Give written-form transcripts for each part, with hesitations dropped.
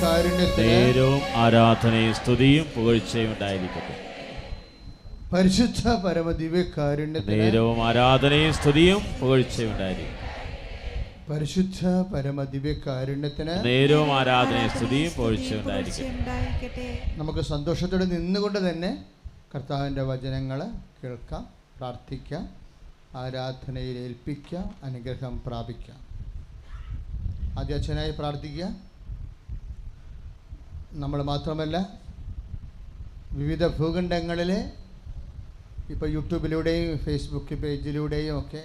ദിവ്യകാരുണ്യത്തിന് നേരവും ആരാധനയും സ്തുതിയും പുകഴ്ചയും ഉണ്ടായിരിക്കട്ടെ. പരിശുദ്ധ പരമ ദിവ്യകാരുണ്യത്തിന് നേരവും ആരാധനയും സ്തുതിയും പുകഴ്ചയും ഉണ്ടായിരിക്കട്ടെ. പരിശുദ്ധ പരമ ദിവ്യകാരുണ്യത്തിന് നേരവും ആരാധനയും സ്തുതിയും പുകഴ്ചയും ഉണ്ടായിരിക്കട്ടെ. നമുക്ക് സന്തോഷത്തോടെ നിന്നുകൊണ്ട് തന്നെ കർത്താവിൻ്റെ വചനങ്ങൾ കേൾക്കാം, പ്രാർത്ഥിക്കാം, ആരാധനയിൽ ഏൽപ്പിക്കാം, അനുഗ്രഹം പ്രാപിക്കാം. ആദ്യ അച്ഛനായി പ്രാർത്ഥിക്കുക. നമ്മൾ മാത്രമല്ല, വിവിധ ഭൂഖണ്ഡങ്ങളിൽ ഇപ്പോൾ യൂട്യൂബിലൂടെയും ഫേസ്ബുക്ക് പേജിലൂടെയും ഒക്കെ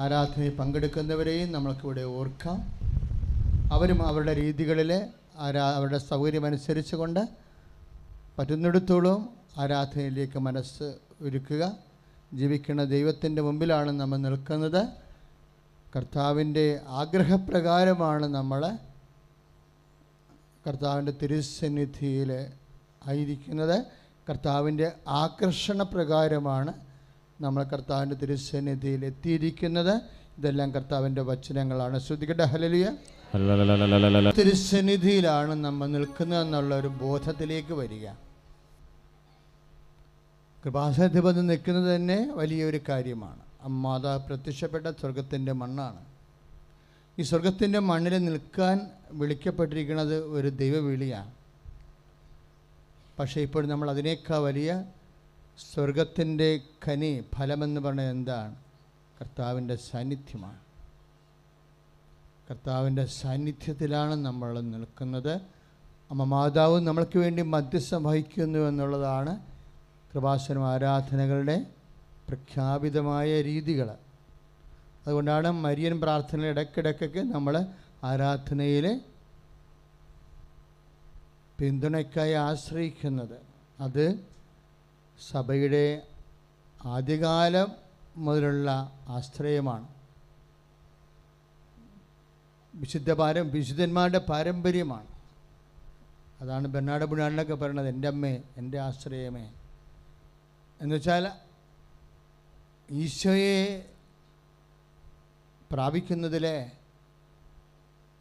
ആരാധനയിൽ പങ്കെടുക്കുന്നവരെയും നമ്മൾക്കിവിടെ ഓർക്കാം. അവരും അവരുടെ രീതികളിൽ അവരുടെ സൗകര്യമനുസരിച്ച് കൊണ്ട് പറ്റുന്നിടത്തോളം ആരാധനയിലേക്ക് മനസ്സ് ഒരുക്കുക. ജീവിക്കുന്ന ദൈവത്തിൻ്റെ മുമ്പിലാണ് നമ്മൾ നിൽക്കുന്നത്. കർത്താവിൻ്റെ ആഗ്രഹപ്രകാരമാണ് നമ്മൾ കർത്താവിൻ്റെ തിരുസന്നിധിയിൽ ആയിരിക്കുന്നത്. കർത്താവിൻ്റെ ആകർഷണപ്രകാരമാണ് നമ്മൾ കർത്താവിൻ്റെ തിരുസന്നിധിയിൽ എത്തിയിരിക്കുന്നത്. ഇതെല്ലാം കർത്താവിൻ്റെ വചനങ്ങളാണ്. ശ്രദ്ധിക്കട്ടെ. ഹല്ലേലൂയ. തിരുസന്നിധിയിലാണ് നമ്മൾ നിൽക്കുന്നതെന്നുള്ള ഒരു ബോധത്തിലേക്ക് വരിക. കൃപാസനത്തിൽ വന്ന് നിൽക്കുന്നത് തന്നെ വലിയൊരു കാര്യമാണ്. മാതാ പ്രത്യക്ഷപ്പെട്ട സ്വർഗത്തിൻ്റെ മണ്ണാണ്. ഈ സ്വർഗത്തിൻ്റെ മണ്ണിൽ നിൽക്കാൻ വിളിക്കപ്പെട്ടിരിക്കുന്നത് ഒരു ദൈവവിളിയാണ്. പക്ഷേ ഇപ്പോൾ നമ്മൾ അതിനേക്കാൾ വലിയ സ്വർഗത്തിൻ്റെ ഖനി ഫലമെന്ന് പറയുന്നത് എന്താണ്? കർത്താവിൻ്റെ സാന്നിധ്യമാണ്. കർത്താവിൻ്റെ സാന്നിധ്യത്തിലാണ് നമ്മൾ നിൽക്കുന്നത്. അമ്മ മാതാവ് നമ്മൾക്ക് വേണ്ടി മധ്യസ്ഥം വഹിക്കുന്നു എന്നുള്ളതാണ് കൃപാസനം ആരാധനകളുടെ പ്രഖ്യാപിതമായ രീതികൾ. അതുകൊണ്ടാണ് മരിയൻ പ്രാർത്ഥന ഇടയ്ക്കിടയ്ക്കൊക്കെ നമ്മൾ ആരാധനയിൽ പിന്തുണയ്ക്കായി ആശ്രയിക്കുന്നത്. അത് സഭയുടെ ആദ്യകാലം മുതലുള്ള ആശ്രയമാണ്. വിശുദ്ധന്മാരുടെ പാരമ്പര്യമാണ്. അതാണ് ബെർണാഡ് ബുണാലിനൊക്കെ പറയുന്നത്, എൻ്റെ അമ്മേ, എൻ്റെ ആശ്രയമേ. എന്നുവെച്ചാൽ ഈശോയെ പ്രാപിക്കുന്നതിലെ,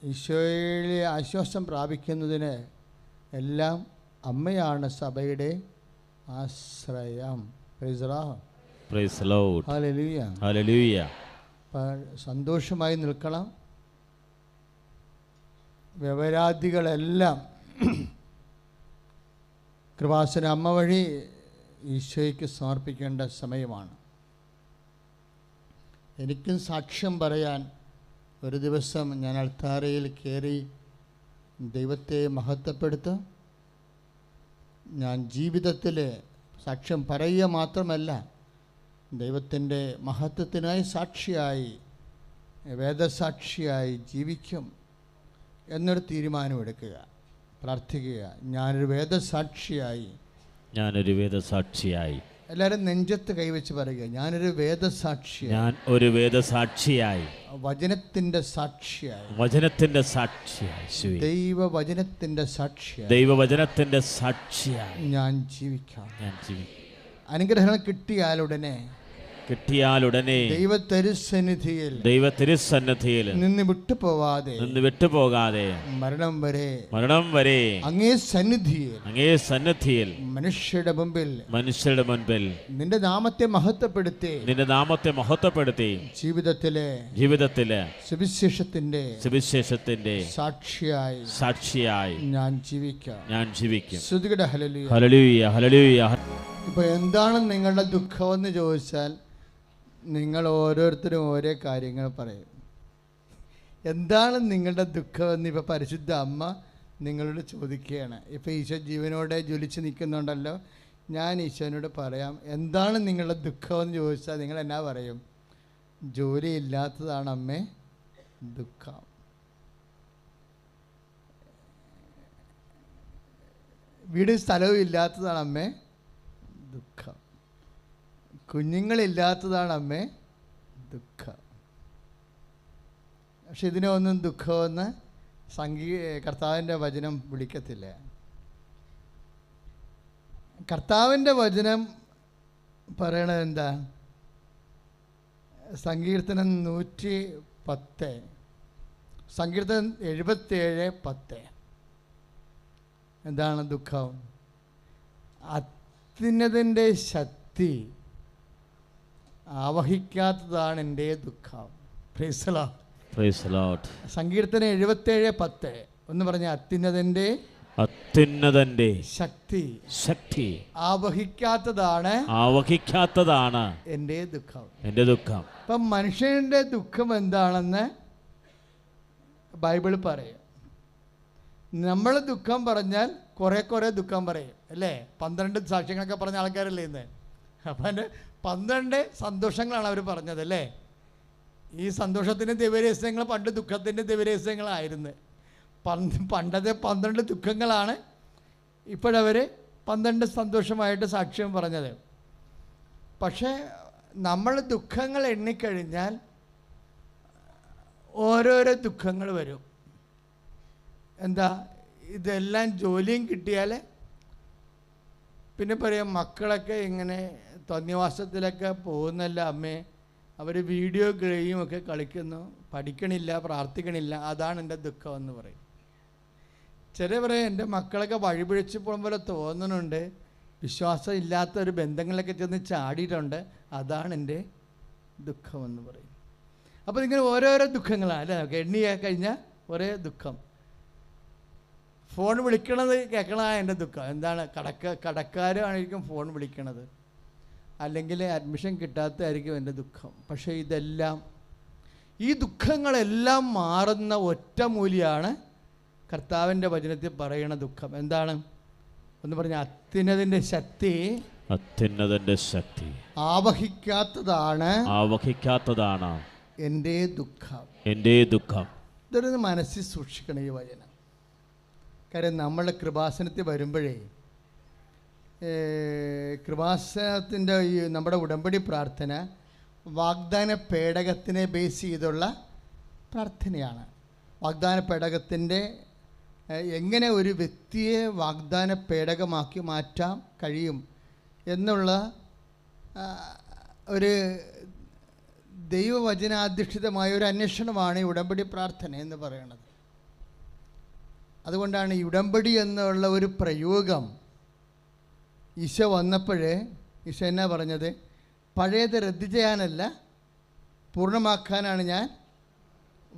ഈശോയിലെ ആശ്വാസം പ്രാപിക്കുന്നതിന് എല്ലാം അമ്മയാണ് സഭയുടെ ആശ്രയം. Praise lord. ഹല്ലേലൂയ. ഹല്ലേലൂയ. സന്തോഷമായി നിൽക്കണം. വ്യവരാധികളെല്ലാം കൃപാസന അമ്മ വഴി ഈശോയ്ക്ക് സമർപ്പിക്കേണ്ട സമയമാണ്. എനിക്കും സാക്ഷ്യം പറയാൻ ഒരു ദിവസം ഞാൻ അൾത്താരയിൽ കയറി ദൈവത്തെ മഹത്വപ്പെടുത്തും. ഞാൻ ജീവിതത്തിൽ സാക്ഷ്യം പറയുക മാത്രമല്ല, ദൈവത്തിൻ്റെ മഹത്വത്തിനായി സാക്ഷിയായി, വേദസാക്ഷിയായി ജീവിക്കും എന്നൊരു തീരുമാനമെടുക്കുക. പ്രാർത്ഥിക്കുക, ഞാനൊരു വേദസാക്ഷിയായി. എല്ലാവരും നെഞ്ചത്ത് കൈവച്ച് പറയുക, ഞാനൊരു വേദസാക്ഷിയായി. ഞാൻ ഒരു വേദസാക്ഷിയായി, വചനത്തിൻ്റെ സാക്ഷിയായി, വചനത്തിൻ്റെ സാക്ഷിയായി, ദൈവവചനത്തിൻ്റെ സാക്ഷിയായി, ദൈവവചനത്തിൻ്റെ സാക്ഷിയായി ഞാൻ ജീവിക്കാം. അനുഗ്രഹങ്ങൾ കിട്ടിയാലുടനെ ദൈവ തിരുസന്നിധിയിൽ നിന്ന് വിട്ടുപോകാതെ മരണം വരെ അങ്ങേ സന്നിധിയിൽ മനുഷ്യരുടെ മുൻപിൽ നിന്റെ നാമത്തെ മഹത്വപ്പെടുത്തി ജീവിതത്തിലെ സുവിശേഷത്തിന്റെ സാക്ഷിയായി ഞാൻ ജീവിക്കാം. ശ്രുതികട ഹല്ലേലൂയ. ഹല്ലേലൂയ. ഹല്ലേലൂയ. ഇപ്പോൾ എന്താണ് നിങ്ങളുടെ ദുഃഖമെന്ന് ചോദിച്ചാൽ നിങ്ങൾ ഓരോരുത്തരും ഓരോ കാര്യങ്ങൾ പറയും. എന്താണ് നിങ്ങളുടെ ദുഃഖമെന്ന് ഇപ്പോൾ പരിശുദ്ധ അമ്മ നിങ്ങളോട് ചോദിക്കുകയാണ്. ഇപ്പോൾ ഈശോ ജീവനോടെ ജ്വലിച്ച് നിൽക്കുന്നുണ്ടല്ലോ. ഞാൻ ഈശോനോട് പറയാം, എന്താണ് നിങ്ങളുടെ ദുഃഖമെന്ന് ചോദിച്ചാൽ നിങ്ങൾ എന്നാ പറയും? ജോലിയില്ലാത്തതാണ് അമ്മേ ദുഃഖം. വീട് സ്ഥലവും ഇല്ലാത്തതാണ് അമ്മേ ദുഃഖം. കുഞ്ഞുങ്ങളില്ലാത്തതാണ് അമ്മേ ദുഃഖം. പക്ഷെ ഇതിനൊന്നും ദുഃഖമെന്ന് കർത്താവിൻ്റെ വചനം വിളിക്കത്തില്ല. കർത്താവിൻ്റെ വചനം പറയണത് എന്താ? സങ്കീർത്തനം 110, സങ്കീർത്തനം 77:10. എന്താണ് ദുഃഖം? അത്യുന്നതൻ്റെ ശക്തി ആവഹിക്കാത്തതാണ് എൻ്റെ ദുഃഖം. Praise the Lord. Praise the Lord. സങ്കീർത്തനം 77:10 ഒന്ന് പറഞ്ഞ, അത്യുന്നതൻ്റെ ശക്തി ആവഹിക്കാത്തതാണ് എൻ്റെ ദുഃഖം. അപ്പം മനുഷ്യന്റെ ദുഃഖം എന്താണെന്ന് ബൈബിൾ പറയും. നമ്മൾ ദുഃഖം പറഞ്ഞാൽ കുറെ ദുഃഖം പറയും അല്ലേ? 12 സാക്ഷ്യങ്ങളൊക്കെ പറഞ്ഞ ആൾക്കാരല്ലേ ഇന്ന്? അപ്പം എൻ്റെ 12 സന്തോഷങ്ങളാണ് അവർ പറഞ്ഞത് അല്ലേ? ഈ സന്തോഷത്തിൻ്റെ ദിവരഹസ്യങ്ങൾ പണ്ട് ദുഃഖത്തിൻ്റെ ദിവരഹസ്യങ്ങളായിരുന്നു. പണ്ടത്തെ 12 ദുഃഖങ്ങളാണ് ഇപ്പോഴവർ 12 സന്തോഷമായിട്ട് സാക്ഷ്യം പറഞ്ഞത്. പക്ഷേ നമ്മൾ ദുഃഖങ്ങൾ എണ്ണിക്കഴിഞ്ഞാൽ ഓരോരോ ദുഃഖങ്ങൾ വരും. എന്താ? ഇതെല്ലാം ജോലിയും കിട്ടിയാൽ പിന്നെ പറയാം, മക്കളൊക്കെ ഇങ്ങനെ തോന്നിവാസത്തിലൊക്കെ പോകുന്നല്ല അമ്മേ, അവർ വീഡിയോ ഗെയിമൊക്കെ കളിക്കുന്നു, പഠിക്കണില്ല, പ്രാർത്ഥിക്കണില്ല, അതാണ് എൻ്റെ ദുഃഖം എന്ന് പറയും. ചില പറയും എൻ്റെ മക്കളൊക്കെ വഴിപിഴച്ച് പോകുന്ന പോലെ തോന്നുന്നുണ്ട്, വിശ്വാസം ഇല്ലാത്ത ഒരു ബന്ധങ്ങളിലൊക്കെ ചെന്ന് ചാടിയിട്ടുണ്ട്, അതാണ് എൻ്റെ ദുഃഖമെന്ന് പറയും. അപ്പോൾ ഇങ്ങനെ ഓരോരോ ദുഃഖങ്ങളാണ് അല്ലേ? എണ്ണിയാൽ കഴിഞ്ഞാൽ ഒരേ ദുഃഖം. ഫോൺ വിളിക്കണത് കേൾക്കണതാണ് എൻ്റെ ദുഃഖം. എന്താണ്? കടക്കാരായിരിക്കും ഫോൺ വിളിക്കണത്, അല്ലെങ്കിൽ അഡ്മിഷൻ കിട്ടാത്തതായിരിക്കും എൻ്റെ ദുഃഖം. പക്ഷേ ഈ ദുഃഖങ്ങളെല്ലാം മാറുന്ന ഒറ്റമൂലിയാണ് കർത്താവിൻ്റെ വചനത്തിൽ പറയുന്ന ദുഃഖം. എന്താണ്? ഒന്ന് പറഞ്ഞ, അത്യുന്നതൻ്റെ ശക്തി ആവഹിക്കാത്തതാണ് എൻ്റെ ദുഃഖം. ഇതൊരു മനസ്സിൽ സൂക്ഷിക്കണം ഈ വചനം. കാര്യം നമ്മൾ കൃപാസനത്തിൽ വരുമ്പോഴേ, കൃപാസനത്തിൻ്റെ ഈ നമ്മുടെ ഉടമ്പടി പ്രാർത്ഥന വാഗ്ദാന പേടകത്തിനെ ബേസ് ചെയ്തുള്ള പ്രാർത്ഥനയാണ്. വാഗ്ദാന പേടകത്തിൻ്റെ എങ്ങനെ ഒരു വ്യക്തിയെ വാഗ്ദാന പേടകമാക്കി മാറ്റാൻ കഴിയും എന്നുള്ള ഒരു ദൈവവചനാധിഷ്ഠിതമായ ഒരു അന്വേഷണമാണ് ഈ ഉടമ്പടി പ്രാർത്ഥന എന്ന് പറയുന്നത്. അതുകൊണ്ടാണ് ഈ ഉടമ്പടി എന്നുള്ള ഒരു പ്രയോഗം ഈശോ വന്നപ്പോഴേ ഈശോ എന്നാ പറഞ്ഞത്? പഴയത് റദ്ദ് ചെയ്യാനല്ല, പൂർണ്ണമാക്കാനാണ് ഞാൻ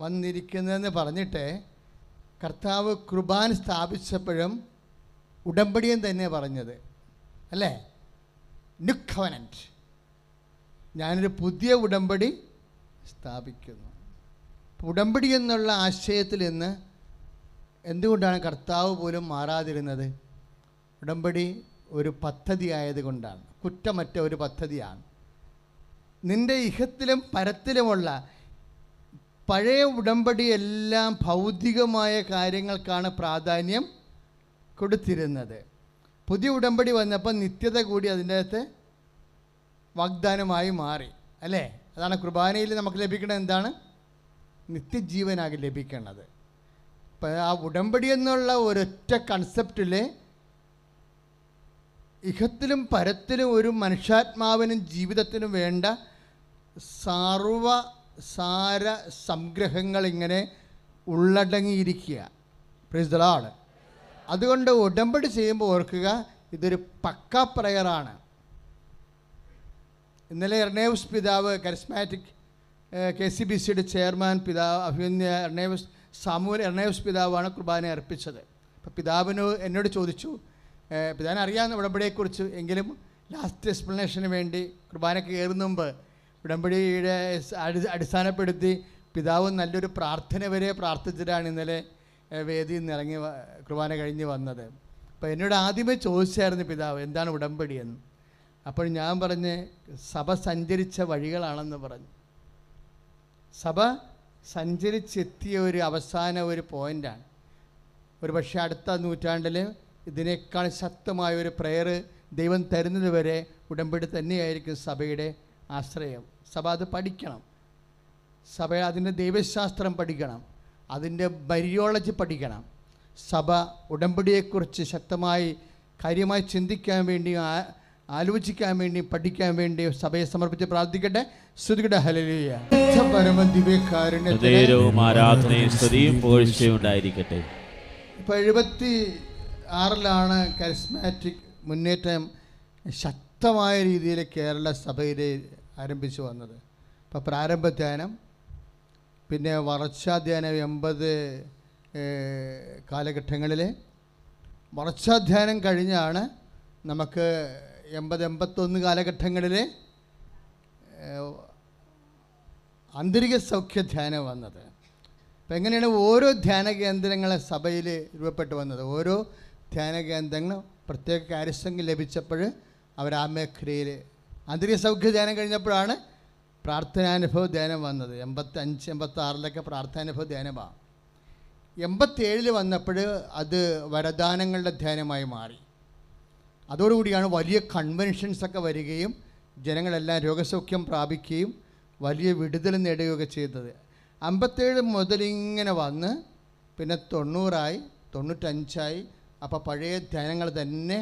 വന്നിരിക്കുന്നതെന്ന് പറഞ്ഞിട്ട് കർത്താവ് കുർബാന സ്ഥാപിച്ചപ്പോഴും ഉടമ്പടിയും തന്നെ പറഞ്ഞത് അല്ലേ? ന്യൂ കവനന്റ്, ഞാനൊരു പുതിയ ഉടമ്പടി സ്ഥാപിക്കുന്നു. ഉടമ്പടി എന്നുള്ള ആശയത്തിൽ നിന്ന് എന്തുകൊണ്ടാണ് കർത്താവ് പോലും മാറാതിരുന്നത്? ഉടമ്പടി ഒരു പദ്ധതി ആയതുകൊണ്ടാണ്, കുറ്റമറ്റ ഒരു പദ്ധതിയാണ്. നിൻ്റെ ഇഹത്തിലും പരത്തിലുമുള്ള പഴയ ഉടമ്പടി എല്ലാം ഭൗതികമായ കാര്യങ്ങൾക്കാണ് പ്രാധാന്യം കൊടുത്തിരുന്നത്. പുതിയ ഉടമ്പടി വന്നപ്പോൾ നിത്യത കൂടി അതിൻ്റെ അകത്ത് വാഗ്ദാനമായി മാറി അല്ലേ? അതാണ് കുർബാനയിൽ നമുക്ക് ലഭിക്കുന്നത്. എന്താണ്? നിത്യജീവനാകെ ലഭിക്കുന്നത്. ഇപ്പം ആ ഉടമ്പടി എന്നുള്ള ഒരൊറ്റ കൺസെപ്റ്റിൽ ഇഹത്തിലും പരത്തിലും ഒരു മനുഷ്യാത്മാവിനും ജീവിതത്തിനും വേണ്ട സാര സംഗ്രഹങ്ങൾ ഇങ്ങനെ ഉള്ളടങ്ങിയിരിക്കുക. Praise the Lord. അതുകൊണ്ട് ഉടമ്പടി ചെയ്യുമ്പോൾ ഓർക്കുക, ഇതൊരു പക്ക പ്രയറാണ്. ഇന്നലെ എർണേവസ് പിതാവ്, കരിസ്മാറ്റിക് KCBCയുടെ ചെയർമാൻ പിതാവ് അഭിമന്യ സാമുവൽ എർണേവസ് പിതാവാണ് കുർബാന അർപ്പിച്ചത്. അപ്പോൾ പിതാവിന് എന്നോട് ചോദിച്ചു, പിതാവിനെ അറിയാവുന്ന ഉടമ്പടിയെക്കുറിച്ച്, എങ്കിലും ലാസ്റ്റ് എക്സ്പ്ലനേഷന് വേണ്ടി കുർബാനയ്ക്ക് കയറുന്ന മുമ്പ് ഉടമ്പടിയുടെ അടിസ്ഥാനപ്പെടുത്തി പിതാവ് നല്ലൊരു പ്രാർത്ഥന വരെ പ്രാർത്ഥിച്ചിട്ടാണ് ഇന്നലെ വേദിയിൽ നിന്ന് ഇറങ്ങി കുർബാന കഴിഞ്ഞ് വന്നത്. അപ്പോൾ എന്നോട് ആദ്യമേ ചോദിച്ചായിരുന്നു പിതാവ് എന്താണ് ഉടമ്പടി എന്ന്. അപ്പോൾ ഞാൻ പറഞ്ഞ് സഭ സഞ്ചരിച്ച വഴികളാണെന്ന് പറഞ്ഞു. സഭ സഞ്ചരിച്ചെത്തിയ ഒരു അവസാന ഒരു പോയിൻ്റാണ്. ഒരു പക്ഷേ അടുത്ത നൂറ്റാണ്ടിൽ ഇതിനേക്കാൾ ശക്തമായ ഒരു പ്രെയർ ദൈവം തരുന്നത് വരെ ഉടമ്പടി തന്നെയായിരിക്കും സഭയുടെ ആശ്രയം. സഭ അത് പഠിക്കണം. സഭ അതിൻ്റെ ദൈവശാസ്ത്രം പഠിക്കണം, അതിൻ്റെ ബൈറിയോളജി പഠിക്കണം. സഭ ഉടമ്പടിയെക്കുറിച്ച് ശക്തമായി കാര്യമായി ചിന്തിക്കാൻ വേണ്ടി, ആലോചിക്കാൻ വേണ്ടി, പഠിക്കാൻ വേണ്ടി സഭയെ സമർപ്പിച്ച് പ്രാർത്ഥിക്കട്ടെ. സ്തുതിക്കട്ടെ. ഹല്ലേലൂയ. പരമദിവ്യകാരുണ്യത്തിന് ആരാധനയും സ്തുതിയും പുകഴ്ചയും ഉണ്ടായിരിക്കട്ടെ. ഇപ്പോൾ 6-ലാണ് കരിസ്മാറ്റിക് മുന്നേറ്റം ശക്തമായ രീതിയിൽ കേരള സഭയിൽ ആരംഭിച്ചു വന്നത്. ഇപ്പോൾ പ്രാരംഭ ധ്യാനം, പിന്നെ വളർച്ചാധ്യാനം 80 കാലഘട്ടങ്ങളിൽ. വളർച്ചാധ്യാനം കഴിഞ്ഞാണ് നമുക്ക് 80-81 കാലഘട്ടങ്ങളിൽ ആന്തരിക സൗഖ്യധ്യാനം വന്നത്. അപ്പം എങ്ങനെയാണ് ഓരോ ധ്യാന കേന്ദ്രങ്ങളെ സഭയിൽ രൂപപ്പെട്ടു വന്നത്? ഓരോ ധ്യാന കേന്ദ്രങ്ങളും പ്രത്യേക കാര്യസംഖ്യ ലഭിച്ചപ്പോൾ അവർ ആ മേഖലയിൽ ആന്തരിക സൗഖ്യധ്യാനം കഴിഞ്ഞപ്പോഴാണ് പ്രാർത്ഥനാനുഭവ ധ്യാനം വന്നത്. 85-86 പ്രാർത്ഥനാനുഭവ ധ്യാനമാണ്. 87 വന്നപ്പോൾ അത് വരദാനങ്ങളുടെ ധ്യാനമായി മാറി. അതോടുകൂടിയാണ് വലിയ കൺവെൻഷൻസൊക്കെ വരികയും ജനങ്ങളെല്ലാം രോഗസൗഖ്യം പ്രാപിക്കുകയും വലിയ വിടുതൽ നേടുകയൊക്കെ ചെയ്തത്. 57 മുതലിങ്ങനെ വന്ന് പിന്നെ 90-ആയി, 95-ആയി. അപ്പോൾ പഴയ ധ്യാനങ്ങൾ തന്നെ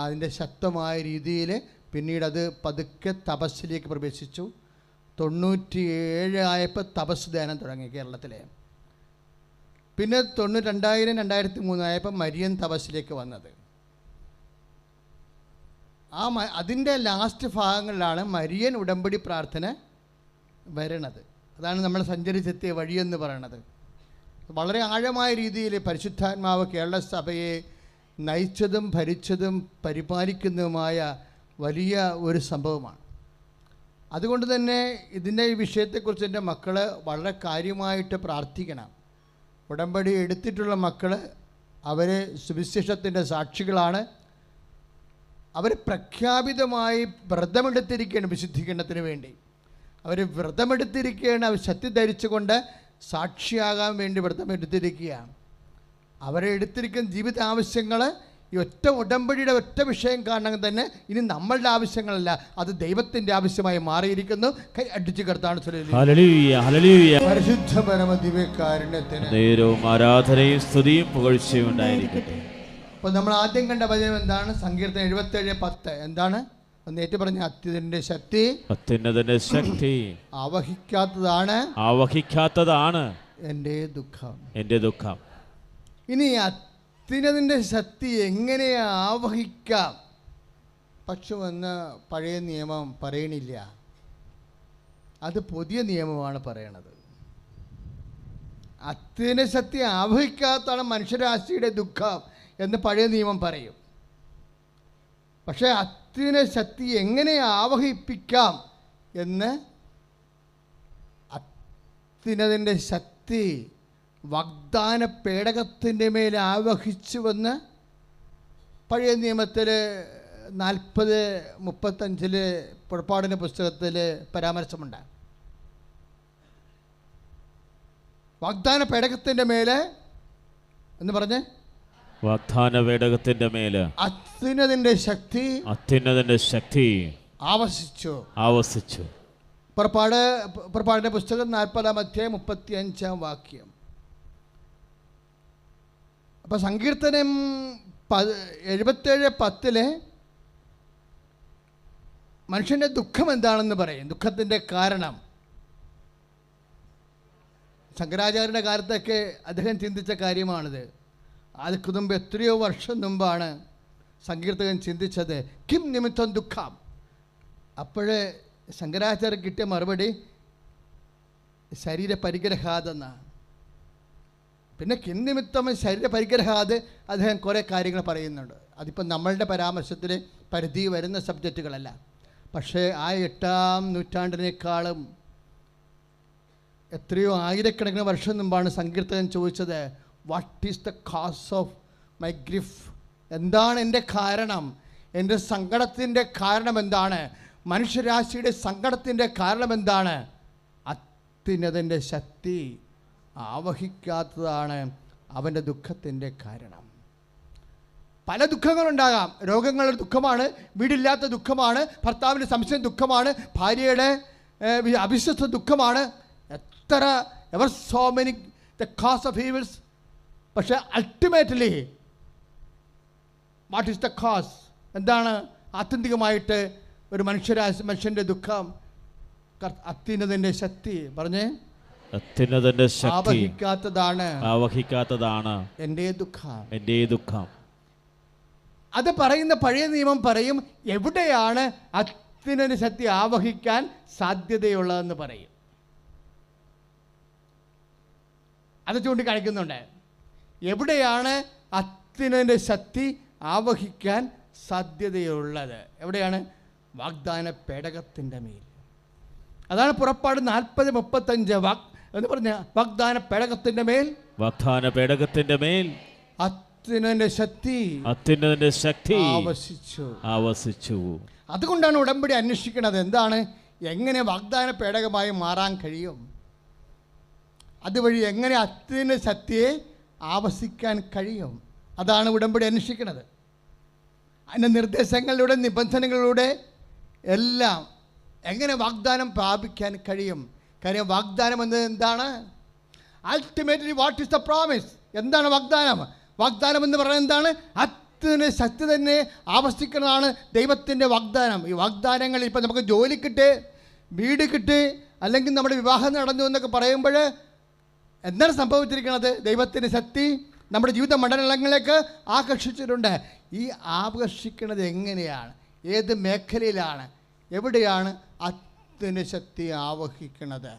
അതിൻ്റെ ശക്തമായ രീതിയിൽ പിന്നീടത് പതുക്കെ തപസ്സിലേക്ക് പ്രവേശിച്ചു. 97 ആയപ്പോൾ തപസ് ധ്യാനം തുടങ്ങി കേരളത്തിലെ. പിന്നെ 2000-2003 ആയപ്പോൾ മരിയൻ തപസ്സിലേക്ക് വന്നത്. അതിൻ്റെ ലാസ്റ്റ് ഭാഗങ്ങളിലാണ് മരിയൻ ഉടമ്പടി പ്രാർത്ഥന വരണത്. അതാണ് നമ്മൾ സഞ്ചരിച്ചെത്തിയ വഴിയെന്ന് പറയണത്. വളരെ ആഴമായ രീതിയിൽ പരിശുദ്ധാത്മാവ് കേരള സഭയെ നയിച്ചതും ഭരിച്ചതും പരിപാലിക്കുന്നതുമായ വലിയ ഒരു സംഭവമാണ്. അതുകൊണ്ട് തന്നെ ഇതിൻ്റെ ഈ വിഷയത്തെക്കുറിച്ച് എൻ്റെ മക്കൾ വളരെ കാര്യമായിട്ട് പ്രാർത്ഥിക്കണം. ഉടമ്പടി എടുത്തിട്ടുള്ള മക്കൾ അവർ സുവിശേഷത്തിൻ്റെ സാക്ഷികളാണ്. അവർ പ്രഖ്യാപിതമായി വ്രതമെടുത്തിരിക്കുകയാണ് വിശുദ്ധീകരണത്തിന് വേണ്ടി. അവർ വ്രതമെടുത്തിരിക്കുകയാണ്. അവർ ശക്തി ധരിച്ചുകൊണ്ട് സാക്ഷിയാകാൻ വേണ്ടി വ്രതമെടുത്തിരിക്കുകയാണ്. അവരെ എടുത്തിരിക്കുന്ന ജീവിത ആവശ്യങ്ങൾ ഈ ഒറ്റ ഉടമ്പടിയുടെ ഒറ്റ വിഷയം കാരണം തന്നെ ഇനി നമ്മളുടെ ആവശ്യങ്ങളല്ല, അത് ദൈവത്തിൻ്റെ ആവശ്യമായി മാറിയിരിക്കുന്നു. കൈ അടിച്ചു കർത്താണ് പരിശുദ്ധ പരമ ദിവ്യകാരുണ്യത്തിന് ആരാധനയും സ്തുതിയും പുകഴ്ചയും ഉണ്ടായിരിക്കട്ടെ. അപ്പോൾ നമ്മൾ ആദ്യം കണ്ട വചനം എന്താണ്? സങ്കീർത്തനം 77:10. എന്താണ്? ഒന്ന് ഏറ്റു പറഞ്ഞ അത്യുന്നതന്റെ ശക്തി, അത്യുന്നതന്റെ ശക്തി ആവഹിക്കാത്തതാണ് എൻ്റെ ദുഃഖം. എൻ്റെ ദുഃഖം. ഇനി അത്യുന്നതന്റെ ശക്തി എങ്ങനെ ആവഹിക്കാം? പക്ഷെന്ന് പഴയ നിയമം പറയണില്ല, അത് പുതിയ നിയമമാണ് പറയണത്. അത്യുന്നത ശക്തി ആവഹിക്കാത്തതാണ് മനുഷ്യരാശിയുടെ ദുഃഖം എന്ന് പഴയ നിയമം പറയും. പക്ഷേ അത്യുന്നത ശക്തി എങ്ങനെ ആവഹിപ്പിക്കാം എന്ന്, അത്യുന്നതൻ്റെ ശക്തി വാഗ്ദാന പേടകത്തിൻ്റെ മേൽ ആവഹിച്ചുവെന്ന് പഴയ നിയമത്തിൽ 40:35 പുറപ്പാടിൻ്റെ പുസ്തകത്തിൽ പരാമർശമുണ്ട്. വാഗ്ദാന പേടകത്തിൻ്റെ മേലെ എന്ന് പറഞ്ഞ് വാഗ്ദാന പേടകത്തിന്റെ മേല് അത്യുന്നതന്റെ ശക്തി ആവസിച്ചു. പുറപ്പാടിന്റെ പുസ്തകം 40-35 അപ്പൊ സങ്കീർത്തനം 77:10 മനുഷ്യന്റെ ദുഃഖം എന്താണെന്ന് പറയും. ദുഃഖത്തിന്റെ കാരണം ശങ്കരാചാര്യരുടെ കാലത്തൊക്കെ അദ്ദേഹം ചിന്തിച്ച കാര്യമാണിത്. അതിക്ക് മുമ്പ് എത്രയോ വർഷം മുമ്പാണ് സങ്കീർത്തകൻ ചിന്തിച്ചത്. കിം നിമിത്തം ദുഃഖം. അപ്പോഴേ ശങ്കരാചാര്യ കിട്ടിയ മറുപടി ശരീര പരിഗ്രഹാതെന്നാണ്. പിന്നെ കിം നിമിത്തം ശരീര പരിഗ്രഹാത് അദ്ദേഹം കുറേ കാര്യങ്ങൾ പറയുന്നുണ്ട്. അതിപ്പോൾ നമ്മളുടെ പരാമർശത്തിൽ പരിധി വരുന്ന സബ്ജക്റ്റുകളല്ല. പക്ഷേ ആ 8-ാം നൂറ്റാണ്ടിനേക്കാളും എത്രയോ ആയിരക്കണക്കിന് വർഷം മുമ്പാണ് സങ്കീർത്തകൻ ചോദിച്ചത്, what is the cause of my grief? എന്താണ് എൻ്റെ കാരണം? എൻ്റെ സങ്കടത്തിൻ്റെ കാരണം എന്താണ്? മനുഷ്യരാശിയുടെ സങ്കടത്തിൻ്റെ കാരണം എന്താണ്? അത്യുന്നതൻ്റെ ശക്തി ആവഹിക്കാത്തതാണ് അവൻ്റെ ദുഃഖത്തിൻ്റെ കാരണം. പല ദുഃഖങ്ങളുണ്ടാകാം. രോഗങ്ങളുടെ ദുഃഖമാണ്, വീടില്ലാത്ത ദുഃഖമാണ്, ഭർത്താവിൻ്റെ സംശയം ദുഃഖമാണ്, ഭാര്യയുടെ അവിശ്വസ്ത ദുഃഖമാണ്, എത്ര ever so many the cause of evils. പക്ഷേ അൾട്ടിമേറ്റ്ലി വാട്ട് ഈസ് ദ കാസ്? എന്താണ് ആത്യന്തികമായിട്ട് ഒരു മനുഷ്യൻ്റെ ദുഃഖം? അത്യുന്നതന്റെ ശക്തി പറഞ്ഞേ, അത്യുന്നതന്റെ ശക്തി ആവഹിക്കാത്തതാണ് എൻ്റെ ദുഃഖം. അത് പറയുന്ന പഴയ നിയമം പറയും എവിടെയാണ് അത്യുന്നതന്റെ ശക്തി ആവഹിക്കാൻ സാധ്യതയുള്ളതെന്ന് പറയും. അത് ചൂണ്ടിക്കാണിക്കുന്നുണ്ട്. എവിടെയാണ് അത്യുന്നതന്റെ ശക്തി ആവഹിക്കാൻ സാധ്യതയുള്ളത്? എവിടെയാണ്? വാഗ്ദാന പേടകത്തിൻ്റെ മേൽ. അതാണ് പുറപ്പാട് 40:35 എന്ന് പറഞ്ഞ വാഗ്ദാന പേടകത്തിൻ്റെ മേൽ, വാഗ്ദാന പേടകത്തിന്റെ മേൽ അത്യുന്നതന്റെ ശക്തി ആവസിച്ചു. അതുകൊണ്ടാണ് ഉടമ്പടി അന്വേഷിക്കുന്നത്. എന്താണ്? എങ്ങനെ വാഗ്ദാന പേടകമായി മാറാൻ കഴിയും? അതുവഴി എങ്ങനെ അത്യുന്നത ശക്തിയെ ആവസിക്കാൻ കഴിയും? അതാണ് ഉടമ്പടി അന്വേഷിക്കുന്നത്. അതിൻ്റെ നിർദ്ദേശങ്ങളിലൂടെ നിബന്ധനകളിലൂടെ എല്ലാം എങ്ങനെ വാഗ്ദാനം പ്രാപിക്കാൻ കഴിയും? കാര്യം വാഗ്ദാനം എന്നത് എന്താണ്? Ultimately what is the promise? എന്താണ് വാഗ്ദാനം? വാഗ്ദാനം എന്ന് പറയുന്നത് എന്താണ്? അത്യുന്നത ശക്തി തന്നെ ആവസിക്കുന്നതാണ് ദൈവത്തിൻ്റെ വാഗ്ദാനം. ഈ വാഗ്ദാനങ്ങൾ ഇപ്പം നമുക്ക് ജോലി കിട്ടി, വീട് കിട്ടി, അല്ലെങ്കിൽ നമ്മുടെ വിവാഹം നടന്നു എന്നൊക്കെ പറയുമ്പോൾ എന്താണ് സംഭവിച്ചിരിക്കുന്നത്? ദൈവത്തിൻ്റെ ശക്തി നമ്മുടെ ജീവിത മണ്ഡലങ്ങളിലേക്ക് ആകർഷിച്ചിട്ടുണ്ട്. ഈ ആകർഷിക്കുന്നത് എങ്ങനെയാണ്? ഏത് മേഖലയിലാണ്? എവിടെയാണ് അത്യുന്നത ശക്തി ആവഹിക്കുന്നത്?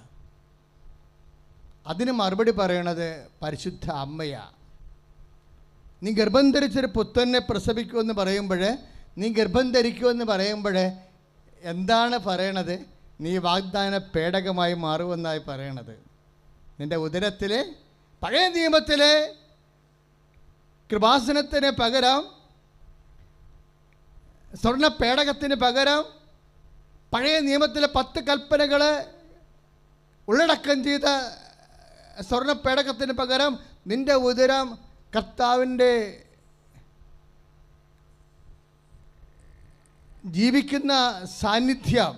അതിന് മറുപടി പറയണത് പരിശുദ്ധ അമ്മയാണ്. നീ ഗർഭം ധരിച്ചൊരു പുത്രനെ പ്രസവിക്കുമെന്ന് പറയുമ്പോൾ, നീ ഗർഭം ധരിക്കുമെന്ന് പറയുമ്പോൾ എന്താണ് പറയണത്? നീ വാഗ്ദാന പേടകമായി മാറുമെന്നായി പറയണത്. നിൻ്റെ ഉദരത്തിലെ പഴയ നിയമത്തിലെ കൃപാസനത്തിന് പകരം, സ്വർണ്ണ പേടകത്തിന് പകരം, പഴയ നിയമത്തിലെ 10 കൽപ്പനകൾ ഉള്ളടക്കം ചെയ്ത സ്വർണ്ണ പേടകത്തിന് പകരം നിൻ്റെ ഉദരം കർത്താവിൻ്റെ ജീവിക്കുന്ന സാന്നിധ്യം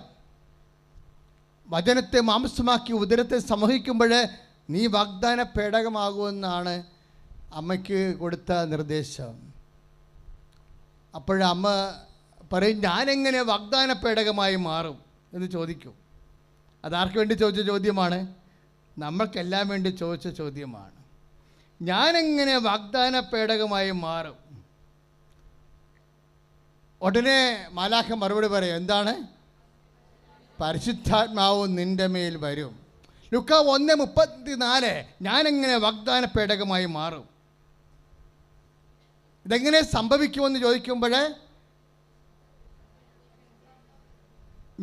വചനത്തെ മാംസമാക്കി ഉദരത്തെ സമൂഹിക്കുമ്പോൾ നീ വാഗ്ദാന പേടകമാകുമെന്നാണ് അമ്മയ്ക്ക് കൊടുത്ത നിർദ്ദേശം. അപ്പോഴമ്മ പറയും, ഞാനെങ്ങനെ വാഗ്ദാന പേടകമായി മാറും എന്ന് ചോദിക്കും. അതാർക്ക് വേണ്ടി ചോദിച്ച ചോദ്യമാണ്? നമ്മൾക്കെല്ലാം വേണ്ടി ചോദിച്ച ചോദ്യമാണ്. ഞാനെങ്ങനെ വാഗ്ദാന പേടകമായി മാറും? ഉടനെ മാലാഖ മറുപടി പറയും. എന്താണ്? പരിശുദ്ധാത്മാവ് നിൻ്റെ മേൽ വരും. ലൂക്ക 1:34 ഞാനെങ്ങനെ വാഗ്ദാന പേടകമായി മാറും? ഇതെങ്ങനെ സംഭവിക്കുമെന്ന് ചോദിക്കുമ്പോൾ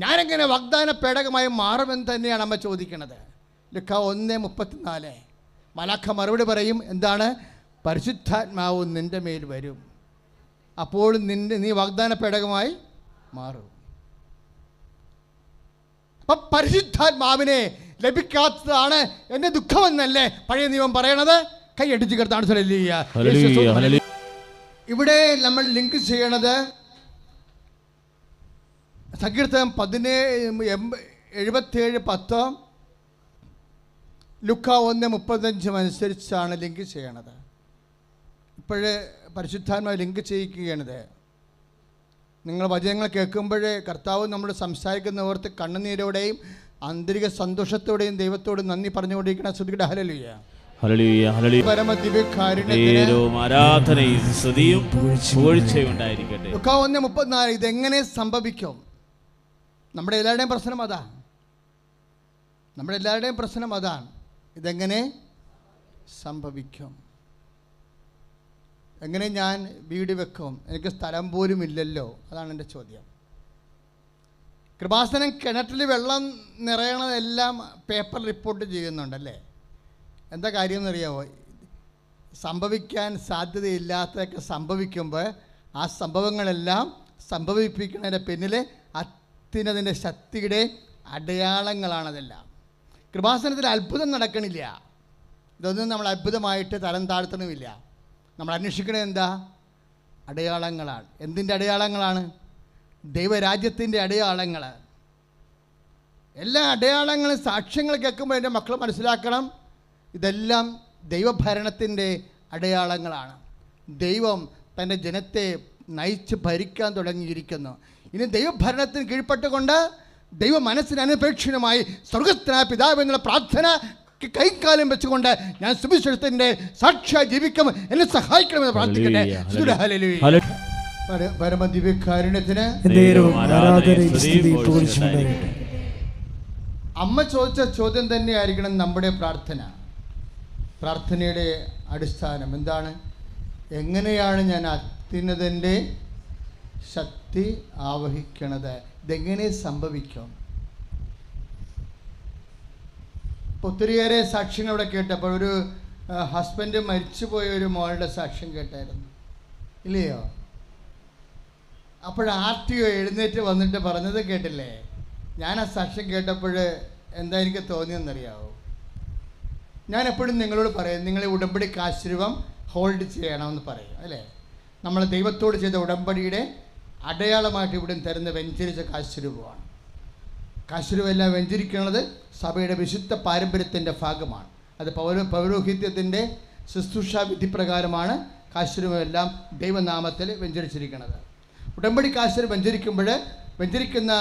ഞാനെങ്ങനെ വാഗ്ദാന പേടകമായി മാറുമെന്ന് തന്നെയാണ് അമ്മ ചോദിക്കുന്നത്. ലൂക്ക 1:34 മലാഖ മറുപടി പറയും. എന്താണ്? പരിശുദ്ധാത്മാവ് നിൻ്റെ മേൽ വരും, അപ്പോൾ നീ വാഗ്ദാന പേടകമായി മാറും. അപ്പം പരിശുദ്ധാത്മാവിനെ ലഭിക്കാത്തതാണ് എൻ്റെ ദുഃഖമെന്നല്ലേ പഴയ നിയമം പറയണത്? കൈയടിച്ച് കിടത്താണ്. ഇവിടെ നമ്മൾ ലിങ്ക് ചെയ്യണത് സങ്കീർത്തനം 77:10 ലൂക്ക 1:35 അനുസരിച്ചാണ് ലിങ്ക് ചെയ്യണത്. ഇപ്പോഴേ പരിശുദ്ധാത്മാവ് ലിങ്ക് ചെയ്യിക്കുകയാണിത്. നിങ്ങൾ വചനങ്ങൾ കേൾക്കുമ്പോഴേ കർത്താവ് നമ്മൾ സംസാരിക്കുന്നവർക്ക് കണ്ണുനീരോടെയും ആന്തരിക സന്തോഷത്തോടെയും ദൈവത്തോട് നന്ദി പറഞ്ഞുകൊണ്ടിരിക്കുന്ന ശ്രുതിയുടെ ഹല്ലേലൂയ. ലൂക്ക 1:34 ഇതെങ്ങനെ സംഭവിക്കും? നമ്മുടെ എല്ലാവരുടെയും പ്രശ്നം അതാണ്. ഇതെങ്ങനെ സംഭവിക്കും? എങ്ങനെ ഞാൻ വീട് വെക്കും? എനിക്ക് സ്ഥലം പോലും ഇല്ലല്ലോ. അതാണ് എൻ്റെ ചോദ്യം. കൃപാസനം കിണറ്റിൽ വെള്ളം നിറയണതെല്ലാം പേപ്പർ റിപ്പോർട്ട് ചെയ്യുന്നുണ്ടല്ലേ? എന്താ കാര്യം എന്നറിയാമോ? സംഭവിക്കാൻ സാധ്യതയില്ലാത്തതൊക്കെ സംഭവിക്കുമ്പോൾ ആ സംഭവങ്ങളെല്ലാം സംഭവിപ്പിക്കുന്നതിൻ്റെ പിന്നിൽ അത്യുന്നതൻ്റെ ശക്തിയുടെ അടയാളങ്ങളാണതെല്ലാം. കൃപാസനത്തിൽ അത്ഭുതം നടക്കണില്ല. ഇതൊന്നും നമ്മൾ അത്ഭുതമായിട്ട് തരം താഴ്ത്തണമില്ല. നമ്മൾ അന്വേഷിക്കുന്നത് എന്താ? അടയാളങ്ങളാണ്. എന്തിൻ്റെ അടയാളങ്ങളാണ്? ദൈവരാജ്യത്തിൻ്റെ അടയാളങ്ങൾ. എല്ലാ അടയാളങ്ങളും സാക്ഷ്യങ്ങൾ കേൾക്കുമ്പോൾ എൻ്റെ മക്കൾ മനസ്സിലാക്കണം, ഇതെല്ലാം ദൈവഭരണത്തിൻ്റെ അടയാളങ്ങളാണ്. ദൈവം തൻ്റെ ജനത്തെ നയിച്ച് ഭരിക്കാൻ തുടങ്ങിയിരിക്കുന്നു. ഇനി ദൈവഭരണത്തിന് കീഴ്പ്പെട്ടുകൊണ്ട് ദൈവ മനസ്സിന് അനപേക്ഷിതമായി സ്വർഗസ്ഥനായ പിതാവ് എന്നുള്ള പ്രാർത്ഥന കൈക്കാലം വെച്ചുകൊണ്ട് ഞാൻ സുവിശേഷത്തിൻ്റെ സാക്ഷിയായി ജീവിക്കും, എന്നെ സഹായിക്കണമെന്ന് പ്രാർത്ഥിക്കട്ടെ. പരമദിവ്യകാരുണ്യത്തിന് അമ്മ ചോദിച്ച ചോദ്യം തന്നെയായിരിക്കണം നമ്മുടെ പ്രാർത്ഥന. പ്രാർത്ഥനയുടെ അടിസ്ഥാനം എന്താണ്? എങ്ങനെയാണ് ഞാൻ അത്യുന്നതൻ്റെ ശക്തി ആവഹിക്കണത്? ഇതെങ്ങനെ സംഭവിക്കും? ഒത്തിരിയേറെ സാക്ഷ്യങ്ങൾ ഇവിടെ കേട്ടപ്പോൾ ഒരു ഹസ്ബൻഡ് മരിച്ചുപോയ ഒരു മോളുടെ സാക്ഷ്യം കേട്ടായിരുന്നു, ഇല്ലയോ? അപ്പോൾ RTO എഴുന്നേറ്റ് വന്നിട്ട് പറഞ്ഞത് കേട്ടില്ലേ? ഞാൻ ആ സാക്ഷ്യം കേട്ടപ്പോൾ എന്താ എനിക്ക് തോന്നിയെന്നറിയാവോ? ഞാൻ എപ്പോഴും നിങ്ങളോട് പറയും, നിങ്ങൾ ഉടമ്പടിക്ക് ആശീർവാദം ഹോൾഡ് ചെയ്യണമെന്ന് പറയും, അല്ലേ? നമ്മൾ ദൈവത്തോട് ചെയ്ത ഉടമ്പടിയുടെ അടയാളമായിട്ട് ഇവിടെ തരുന്ന വെഞ്ചരിച്ച കാശുരൂപമാണ്. കാശുരൂപമെല്ലാം വെഞ്ചരിക്കുന്നത് സഭയുടെ വിശുദ്ധ പാരമ്പര്യത്തിൻ്റെ ഭാഗമാണ്. അത് പൗരോഹിത്യത്തിൻ്റെ ശുശ്രൂഷ വിധിപ്രകാരമാണ് കാശുരൂപമെല്ലാം ദൈവനാമത്തിൽ വെഞ്ചരിച്ചിരിക്കുന്നത്. ഉടമ്പടി കാശുരം വെഞ്ചരിക്കുന്ന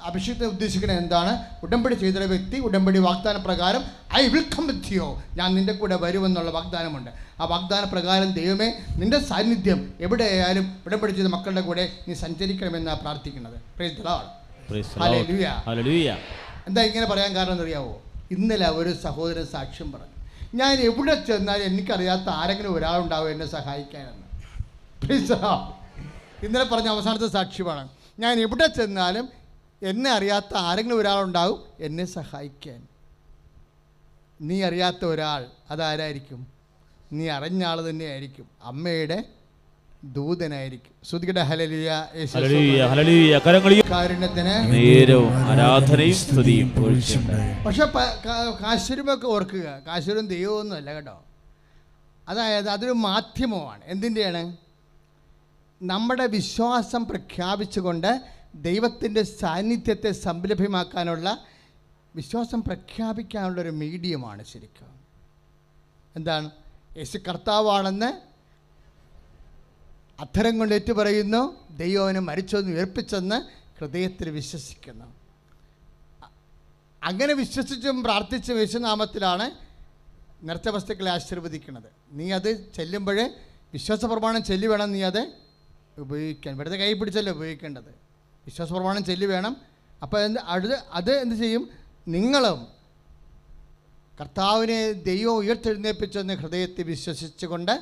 അഭിഷേകത്തെ ഉദ്ദേശിക്കുന്നത് എന്താണ്? ഉടമ്പടി ചെയ്ത വ്യക്തി ഉടമ്പടി വാഗ്ദാന പ്രകാരം I will come with you, ഞാൻ നിൻ്റെ കൂടെ വരുമെന്നുള്ള വാഗ്ദാനമുണ്ട്. ആ വാഗ്ദാന പ്രകാരം ദൈവമേ നിൻ്റെ സാന്നിധ്യം എവിടെയായാലും ഉടമ്പടി ചെയ്ത മക്കളുടെ കൂടെ നീ സഞ്ചരിക്കണമെന്നാണ് പ്രാർത്ഥിക്കുന്നത്. Praise the Lord. ഹല്ലേലൂയ. എന്താ ഇങ്ങനെ പറയാൻ കാരണം എന്നറിയാവോ? ഇന്നലെ ഒരു സഹോദരൻ സാക്ഷ്യം പറഞ്ഞു, ഞാൻ എവിടെ ചെന്നാലും എനിക്കറിയാത്ത ആരെങ്കിലും ഒരാളുണ്ടാവും എന്നെ സഹായിക്കാനെന്ന്. Praise the Lord. ഇന്നലെ പറഞ്ഞ അവസാനത്തെ സാക്ഷ്യമാണ്, ഞാൻ എവിടെ ചെന്നാലും എന്നെ അറിയാത്ത ആരെങ്കിലും ഒരാളുണ്ടാവും എന്നെ സഹായിക്കാൻ. നീ അറിയാത്ത ഒരാൾ, അതാരായിരിക്കും? നീ അറിഞ്ഞ ആൾ തന്നെയായിരിക്കും, അമ്മയുടെ ദൂതനായിരിക്കും. ശ്രുതികട്ടെ ഹല്ലേലൂയ. കാരുണ്യത്തിന് പക്ഷെ കാശുരൂപമൊക്കെ ഓർക്കുക, കാശുരൂപം ദൈവമൊന്നുമല്ല കേട്ടോ. അതായത് അതൊരു മാധ്യമമാണ്. എന്തിൻ്റെയാണ്? നമ്മുടെ വിശ്വാസം പ്രഖ്യാപിച്ചുകൊണ്ട് ദൈവത്തിൻ്റെ സാന്നിധ്യത്തെ സംലഭ്യമാക്കാനുള്ള, വിശ്വാസം പ്രഖ്യാപിക്കാനുള്ളൊരു മീഡിയമാണ് ശരിക്കും. എന്താണ്? യേശു കർത്താവാണെന്ന് അധരം കൊണ്ട് ഏറ്റു പറയുന്നു, ദൈവം അവനെ മരിച്ചെന്ന് ഉയർപ്പിച്ചെന്ന് ഹൃദയത്തിൽ വിശ്വസിക്കുന്നു. അങ്ങനെ വിശ്വസിച്ചും പ്രാർത്ഥിച്ചും യേശുനാമത്തിലാണ് നേർച്ച വസ്തുക്കളെ ആശീർവദിക്കുന്നത്. നീ അത് ചെല്ലുമ്പോൾ വിശ്വാസ പ്രമാണം ചൊല്ലി വേണം നീ അത് ഉപയോഗിക്കാൻ. വെറുതെ കൈ പിടിച്ചല്ലേ ഉപയോഗിക്കേണ്ടത്, വിശ്വാസ പ്രമാണം ചൊല്ലി വേണം. അപ്പോൾ അത് എന്ത് ചെയ്യും? നിങ്ങളും കർത്താവിനെ ദൈവം ഉയർത്തെഴുന്നേൽപ്പിച്ചെന്ന് ഹൃദയത്തിൽ വിശ്വസിച്ചുകൊണ്ട്,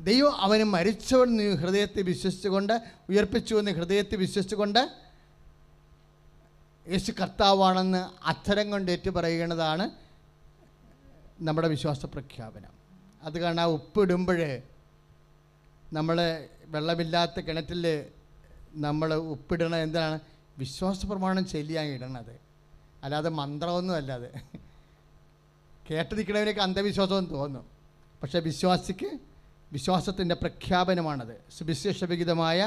ദൈവം അവന് മരിച്ചവെന്ന് ഹൃദയത്തിൽ വിശ്വസിച്ചുകൊണ്ട്, ഉയർപ്പിച്ചുവെന്ന് ഹൃദയത്തിൽ വിശ്വസിച്ചുകൊണ്ട്, യേശു കർത്താവാണെന്ന് അധരം കൊണ്ട് ഏറ്റു പറയുന്നതാണ് നമ്മുടെ വിശ്വാസ പ്രഖ്യാപനം. അത് കാരണം ആ ഉപ്പിടുമ്പോൾ നമ്മൾ വെള്ളമില്ലാത്ത കിണറ്റിൽ നമ്മൾ ഉപ്പിടണ എന്താണ്? വിശ്വാസ പ്രമാണം ചൊല്ലിയാണ് ഇടണത്, അല്ലാതെ മന്ത്രമൊന്നും അല്ലാതെ. കേട്ടിരിക്കണവനൊക്കെ അന്ധവിശ്വാസമെന്ന് തോന്നും, പക്ഷേ വിശ്വാസിക്ക് വിശ്വാസത്തിൻ്റെ പ്രഖ്യാപനമാണത്. സുവിശേഷവിഹിതമായ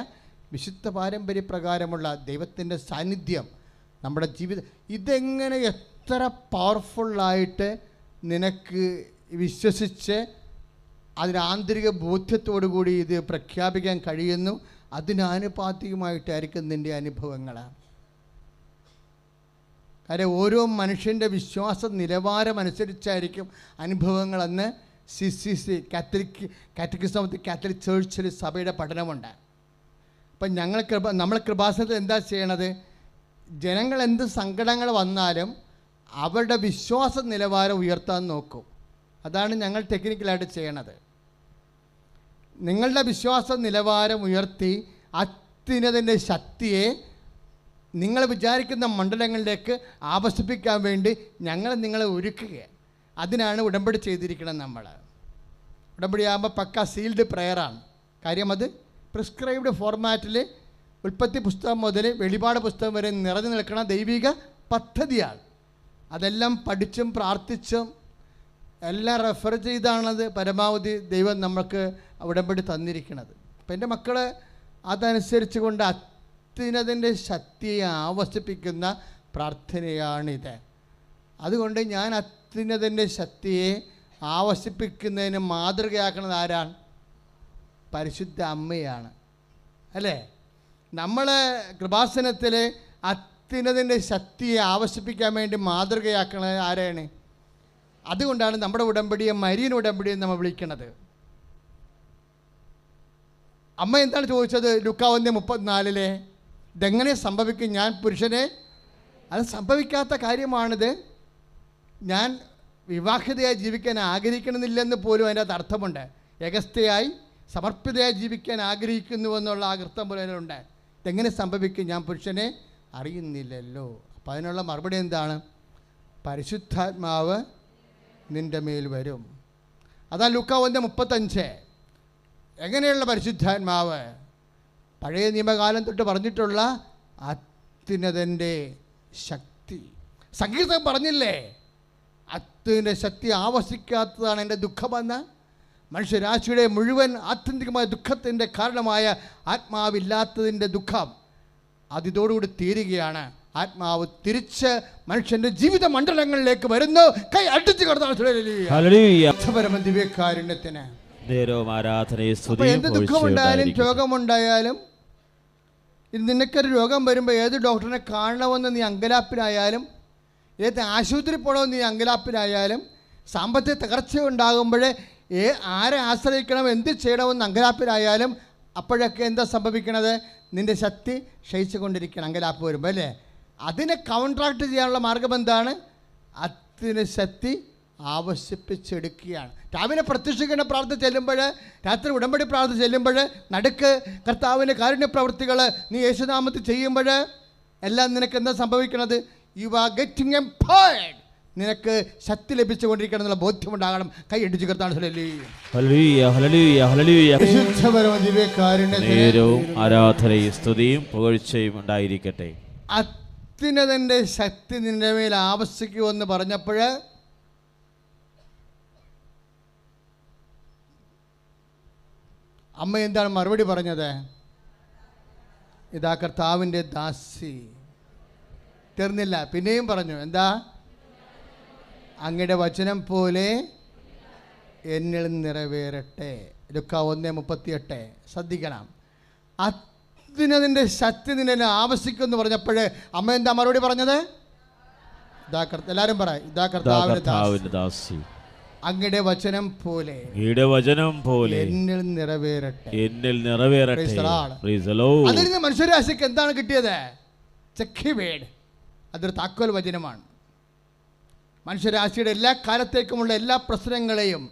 വിശുദ്ധ പാരമ്പര്യപ്രകാരമുള്ള ദൈവത്തിൻ്റെ സാന്നിധ്യം നമ്മുടെ ജീവിതം. ഇതെങ്ങനെ എത്ര പവർഫുള്ളായിട്ട് നിനക്ക് വിശ്വസിച്ച് അതിന് ആന്തരിക ബോധ്യത്തോടു കൂടി ഇത് പ്രഖ്യാപിക്കാൻ കഴിയുന്നു, അതിനാനുപാതികമായിട്ടായിരിക്കും നിൻ്റെ അനുഭവങ്ങൾ. കാര്യം ഓരോ മനുഷ്യൻ്റെ വിശ്വാസ നിലവാരം അനുസരിച്ചായിരിക്കും അനുഭവങ്ങളെന്ന് CCC കാത്തലിക് ചേർച്ചിൽ സഭയുടെ പഠനമുണ്ട്. അപ്പം നമ്മൾ കൃപാസനത്തിൽ എന്താ ചെയ്യണത്? ജനങ്ങൾ എന്ത് സങ്കടങ്ങൾ വന്നാലും അവരുടെ വിശ്വാസ നിലവാരം ഉയർത്താൻ നോക്കും. അതാണ് ഞങ്ങൾ ടെക്നിക്കലായിട്ട് ചെയ്യണത്. നിങ്ങളുടെ വിശ്വാസ നിലവാരം ഉയർത്തി അത്യുന്നതൻ്റെ ശക്തിയെ നിങ്ങൾ വിചാരിക്കുന്ന മണ്ഡലങ്ങളിലേക്ക് ആവസിപ്പിക്കാൻ വേണ്ടി ഞങ്ങൾ നിങ്ങളെ ഒരുക്കുകയാണ്. അതിനാണ് ഉടമ്പടി ചെയ്തിരിക്കണം. നമ്മൾ ഉടമ്പടി ആകുമ്പോൾ പക്ക സീൽഡ് പ്രെയറാണ്. കാര്യം അത് പ്രിസ്ക്രൈബ്ഡ് ഫോർമാറ്റിൽ ഉൽപ്പത്തി പുസ്തകം മുതൽ വെളിപാട് പുസ്തകം വരെ നിറഞ്ഞു നിൽക്കുന്ന ദൈവിക പദ്ധതിയാണ്. അതെല്ലാം പഠിച്ചും പ്രാർത്ഥിച്ചും എല്ലാം റെഫർ ചെയ്താണത് പരമാവധി ദൈവം നമുക്ക് ഉടമ്പടി തന്നിരിക്കുന്നത്. അപ്പം എൻ്റെ മക്കൾ അതനുസരിച്ച് കൊണ്ട് അത്യുന്നതൻ്റെ ശക്തിയെ ആവസിപ്പിക്കുന്ന പ്രാർത്ഥനയാണിത്. അതുകൊണ്ട് ഞാൻ അത്യുന്നതൻ്റെ ശക്തിയെ ആവസിപ്പിക്കുന്നതിന് മാതൃകയാക്കുന്നത് ആരാണ്? പരിശുദ്ധ അമ്മയാണ്, അല്ലേ? നമ്മൾ കൃപാസനത്തിൽ അത്യുന്നതൻ്റെ ശക്തിയെ ആവസിപ്പിക്കാൻ വേണ്ടി മാതൃകയാക്കുന്നത് ആരാണ്? അതുകൊണ്ടാണ് നമ്മുടെ ഉടമ്പടിയെ മരിയൻ ഉടമ്പടി എന്ന് നമ്മൾ വിളിക്കുന്നത്. അമ്മ എന്താണ് ചോദിച്ചത്? ലൂക്കാ 1:34 ഇതെങ്ങനെ സംഭവിക്കും? ഞാൻ പുരുഷനെ, അത് സംഭവിക്കാത്ത കാര്യമാണിത്. ഞാൻ വിവാഹിതയായി ജീവിക്കാൻ ആഗ്രഹിക്കണമെന്നില്ലെന്ന് പോലും അതിൻ്റെ അർത്ഥമുണ്ട്. ഏകസ്ഥയായി സമർപ്പിതയായി ജീവിക്കാൻ ആഗ്രഹിക്കുന്നുവെന്നുള്ള ആ അർത്ഥം പോലും അതിലുണ്ട്. ഇതെങ്ങനെ സംഭവിക്കും? ഞാൻ പുരുഷനെ അറിയുന്നില്ലല്ലോ. അപ്പം അതിനുള്ള മറുപടി എന്താണ്? പരിശുദ്ധാത്മാവ് നിൻ്റെ മേൽ വരും. അതാ ലൂക്കാ 1:35. എങ്ങനെയുള്ള പരിശുദ്ധാത്മാവ്? പഴയ നിയമകാലം തൊട്ട് പറഞ്ഞിട്ടുള്ള അത്യുന്നതൻ്റെ ശക്തി. സംഗീതം പറഞ്ഞില്ലേ, അത്യുന്നതൻ്റെ ശക്തി ആവസിക്കാത്തതാണ് എൻ്റെ ദുഃഖമെന്ന്. മനുഷ്യരാശിയുടെ മുഴുവൻ ആത്യന്തികമായ ദുഃഖത്തിൻ്റെ കാരണമായ ആത്മാവില്ലാത്തതിൻ്റെ ദുഃഖം അതിതോടുകൂടി തീരുകയാണ്. ആത്മാവ് തിരിച്ച് മനുഷ്യൻ്റെ ജീവിത മണ്ഡലങ്ങളിലേക്ക് വരുന്നു. കൈ അടിച്ചു കടന്ന ദിവ്യകാരുണ്യത്തിന് എന്ത് ദുഃഖമുണ്ടായാലും രോഗമുണ്ടായാലും, ഇത് നിനക്കൊരു രോഗം വരുമ്പോൾ ഏത് ഡോക്ടറിനെ കാണണമെന്ന് നീ അങ്കലാപ്പിലായാലും, ഏത് ആശുപത്രി പോകണമെന്ന് നീ അങ്കലാപ്പിലായാലും, സാമ്പത്തിക തകർച്ച ഉണ്ടാകുമ്പോൾ ആരെ ആശ്രയിക്കണം, എന്ത് ചെയ്യണമെന്ന് അങ്കലാപ്പിലായാലും, അപ്പോഴൊക്കെ എന്താ സംഭവിക്കണത്? നിൻ്റെ ശക്തി ക്ഷയിച്ചു കൊണ്ടിരിക്കണം അങ്കലാപ്പ് വരുമ്പോൾ, അല്ലേ? അതിനെ കൗൺട്രാക്ട് ചെയ്യാനുള്ള മാർഗം എന്താണ്? അതിന് ശക്തി ആവശ്യപ്പിച്ചെടുക്കുകയാണ്. രാവിലെ പ്രത്യക്ഷീകരണ പ്രാർത്ഥന ചെല്ലുമ്പോൾ, രാത്രി ഉടമ്പടി പ്രാർത്ഥന ചെല്ലുമ്പോൾ, നടുക്ക് കർത്താവിൻ്റെ കാരുണ്യ പ്രവൃത്തികൾ നീ യേശുനാമത്തിൽ ചെയ്യുമ്പോൾ എല്ലാം നിനക്ക് എന്താ സംഭവിക്കണത്? You are getting empowered. നിനക്ക് ശക്തി ലഭിച്ചുകൊണ്ടിരിക്കണം എന്നുള്ള ബോധ്യമുണ്ടാകണം. കൈ അടിച്ചു കർത്താവ് ആരാധനയും സ്തുതിയും പുകഴ്ചയും ഉണ്ടായിരിക്കട്ടെ. അത്യുന്നതൻ്റെ ശക്തി നിന്റെ മേൽ ആവശ്യിക്കുമെന്ന് പറഞ്ഞപ്പോൾ അമ്മ എന്താണ് മറുപടി പറഞ്ഞത്? ഇതാ കർത്താവിൻ്റെ ദാസി. തീർന്നില്ല, പിന്നെയും പറഞ്ഞു, എന്താ? അങ്ങയുടെ വചനം പോലെ എന്നിൽ നിറവേറട്ടെ. ലൂക്കാ 1:38. ശ്രദ്ധിക്കണം. അത്യുന്നതൻ്റെ ശക്തി നിന്നെ ആവശ്യിക്കുമെന്ന് പറഞ്ഞപ്പോൾ അമ്മ എന്താ മറുപടി പറഞ്ഞത്? എല്ലാവരും പറ, ഇതാ കർത്താവിൻ്റെ ദാസി, അങ്ങയുടെ വചനം പോലെ എന്നിൽ നിറവേറട്ടെ. അതിൽ നിന്ന് മനുഷ്യരാശിക്ക് എന്താണ് കിട്ടിയത്? ചെക്കിവേഡ്. അതൊരു താക്കോൽ വചനമാണ്. മനുഷ്യരാശിയുടെ എല്ലാ കാലത്തേക്കുമുള്ള എല്ലാ പ്രശ്നങ്ങളെയും,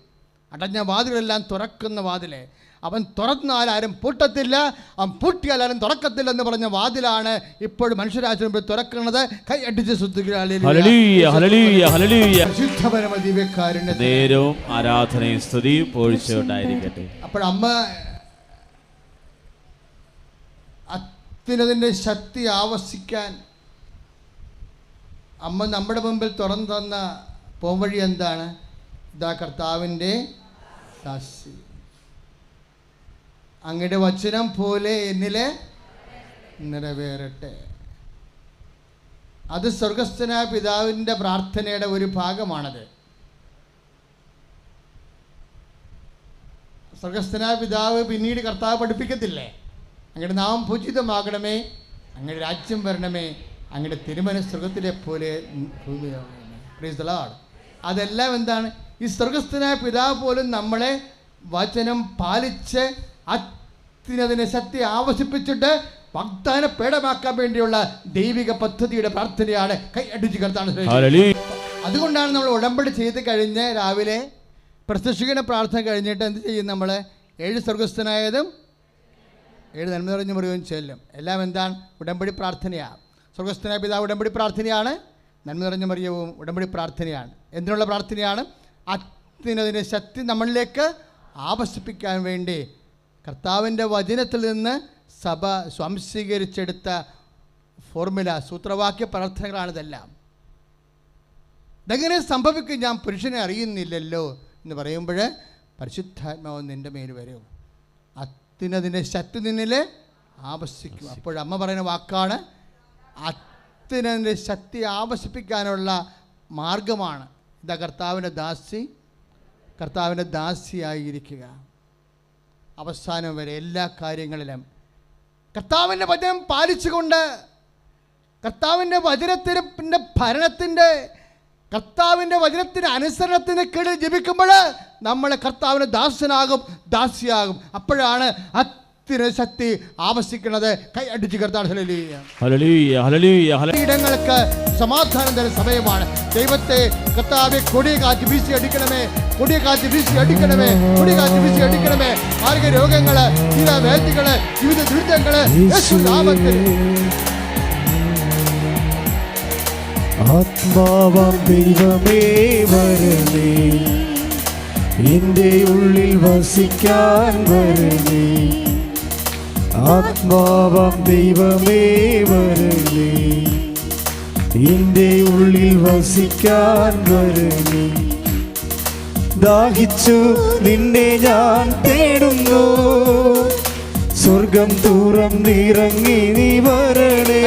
അടഞ്ഞ വാതിലെല്ലാം തുറക്കുന്ന വാതിലെ, അവൻ തുറന്നാൽ ആരും പൂട്ടത്തില്ല, അവൻ പൂട്ടിയാൽ ആരും തുറക്കത്തില്ലെന്ന് പറഞ്ഞ വാതിലാണ് ഇപ്പോൾ മനുഷ്യരാശി മുമ്പിൽ തുറക്കുന്നത്. കൈ അടിച്ച് നേരവും ആരാധനയും സ്തുതിയും പോഴ്ചയുണ്ടായിരിക്കട്ടെ. അപ്പോൾ അമ്മ അത്യുന്നതൻ്റെ ശക്തി ആവശ്യിക്കാൻ അമ്മ നമ്മുടെ മുമ്പിൽ തുറന്നു തന്ന പോംവഴി എന്താണ്? ഇതാ കർത്താവിൻ്റെ ദാസി, അങ്ങയുടെ വചനം പോലെ എന്നിലെ നിറവേറട്ടെ. അത് സ്വർഗസ്ഥനായ പിതാവിൻ്റെ പ്രാർത്ഥനയുടെ ഒരു ഭാഗമാണത്. സ്വർഗസ്ഥനായ പിതാവ് പിന്നീട് കർത്താവ് പഠിപ്പിക്കത്തില്ലേ? അങ്ങയുടെ നാമം പൂജിതമാകണമേ, അങ്ങയുടെ രാജ്യം വരണമേ, അങ്ങയുടെ തിരുമനസ് സ്വർഗത്തിലെ പോലെ ഭൂമിയാകണമേ. Praise the Lord. അതെല്ലാം എന്താണ്? ഈ സ്വർഗസ്ഥനായ പിതാവ് പോലും നമ്മളെ വചനം പാലിച്ച് അത്യുന്നതനെ ശക്തി ആവശ്യിപ്പിച്ചിട്ട് വാഗ്ദാന പേടമാക്കാൻ വേണ്ടിയുള്ള ദൈവിക പദ്ധതിയുടെ പ്രാർത്ഥനയാണ്. കൈ അടിച്ചു കർത്താണ്. അതുകൊണ്ടാണ് നമ്മൾ ഉടമ്പടി ചെയ്ത് കഴിഞ്ഞ് രാവിലെ പ്രത്യക്ഷീകരണ പ്രാർത്ഥന കഴിഞ്ഞിട്ട് എന്ത് ചെയ്യും? നമ്മൾ 7 സ്വർഗസ്ഥനായതും 7 നന്മ നിറഞ്ഞ മുറിവും ചെല്ലും. എല്ലാം എന്താണ്? ഉടമ്പടി പ്രാർത്ഥനയാണ്. സ്വർഗസ്ഥനായ പിതാവ് ഉടമ്പടി പ്രാർത്ഥനയാണ്, നന്മ നിറഞ്ഞ മറിയവും ഉടമ്പടി പ്രാർത്ഥനയാണ്. എന്തിനുള്ള പ്രാർത്ഥനയാണ്? അത്യുന്നതൻ്റെ ശക്തി നമ്മളിലേക്ക് ആവശ്യിപ്പിക്കാൻ വേണ്ടി കർത്താവിൻ്റെ വചനത്തിൽ നിന്ന് സഭ സ്വാംശീകരിച്ചെടുത്ത ഫോർമുല, സൂത്രവാക്യ പ്രാർത്ഥനകളാണിതെല്ലാം. ഇതെങ്ങനെ സംഭവിക്കും? ഞാൻ പുരുഷനെ അറിയുന്നില്ലല്ലോ എന്ന് പറയുമ്പോൾ പരിശുദ്ധാത്മാവ് നിൻ്റെ മേൽ വരും. അത്യുന്നതൻ്റെ ശക്തി നിന്നിൽ ആവശ്യിക്കും. അപ്പോഴമ്മ പറയുന്ന വാക്കാണ് അത്യുന്നതൻ്റെ ശക്തി ആവശ്യിപ്പിക്കാനുള്ള മാർഗമാണ്. ഇതാ കർത്താവിൻ്റെ ദാസി, കർത്താവിൻ്റെ ദാസിയായിരിക്കുക. അവസാനം വരെ എല്ലാ കാര്യങ്ങളിലും കർത്താവിൻ്റെ വചനം പാലിച്ചുകൊണ്ട്, കർത്താവിൻ്റെ വചനത്തിൻ്റെ ഭരണത്തിൻ്റെ, കർത്താവിൻ്റെ വചനത്തിൻ്റെ അനുസരണത്തിന് കീഴിൽ ജപിക്കുമ്പോൾ നമ്മൾ കർത്താവിന് ദാസനാകും, ദാസിയാകും. അപ്പോഴാണ് ശക്തി ആവശ്യിക്കുന്നത്. കൈ അടിച്ച് കർത്താവ്. Hallelujah hallelujah hallelujah. ഇടങ്ങൾക്ക് സമാധാനം തരുന്ന സമയമാണ്. ദൈവത്തെ കർത്താവെ കൊടിയ കാറ്റ് വീശി അടിക്കണമേ, കൊടിയ കാറ്റ് വീശി അടിക്കണമേ, കൊടിയ കാറ്റ് വീശി അടിക്കണമേ. മാർഗ രോഗങ്ങള്, വേദികള്, വിവിധ ദുരിതങ്ങള് യേശുനാമത്തിൽ. ആത്മാവാം ദൈവമേ വരണേ, എൻ്റെ ഉള്ളിൽ വസിക്കാൻ വരണേ. ആത്മാവാം ദൈവമേ വരണേ, എൻ്റെ ഉള്ളിൽ വസിക്കാൻ വരണേ. ദാഹിച്ചു നിന്നെ ഞാൻ തേടുന്നു, സ്വർഗം തുറന്നിറങ്ങി നീ വരണേ.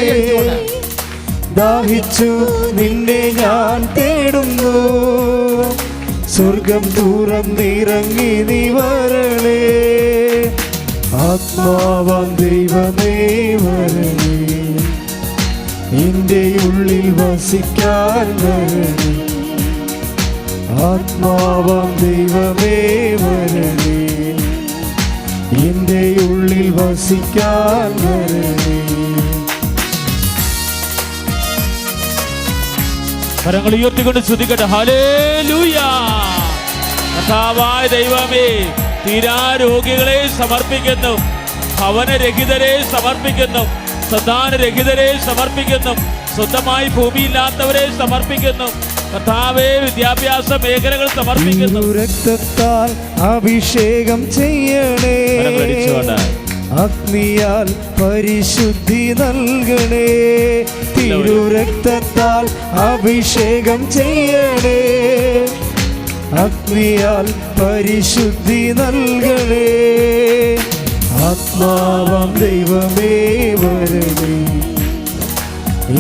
ദാഹിച്ചു നിന്നെ ഞാൻ തേടുന്നു, സ്വർഗം തുറന്നിറങ്ങി നീ വരണേ. ആത്മാവാം ദൈവമേ വരണേ, എൻ്റെ ഉള്ളിൽ വസിക്കാൻ വരണേ. ആത്മാവാം ദൈവമേ വരണേ, എൻ്റെ ഉള്ളിൽ വസിക്കാൻ വരണേ. കരങ്ങൾ ഉയർത്തിക്കൊണ്ട് സ്തുതിക്കട്ടെ. ഹല്ലേലൂയ. കർത്താവായ ദൈവമേ, തീരാരോഗികളെ സമർപ്പിക്കുന്നു, ഭവനരഹിതരെ സമർപ്പിക്കുന്നു, സന്താനരഹിതരെ സമർപ്പിക്കുന്നു, സ്വന്തമായി ഭൂമിയില്ലാത്തവരെ സമർപ്പിക്കുന്നു. കർത്താവേ, വിദ്യാഭ്യാസ മേഖലകൾ സമർപ്പിക്കുന്നു. രക്തത്താൽ അഭിഷേകം ചെയ്യണേ, അഗ്നിയാൽ പരിശുദ്ധി നൽകണേ. തിരുരക്തത്താൽ അഭിഷേകം ചെയ്യണേ, അഗ്നിയാൽ പരിശുദ്ധി നൽകണേ. ആത്മാവാം ദൈവമേ വരണേ,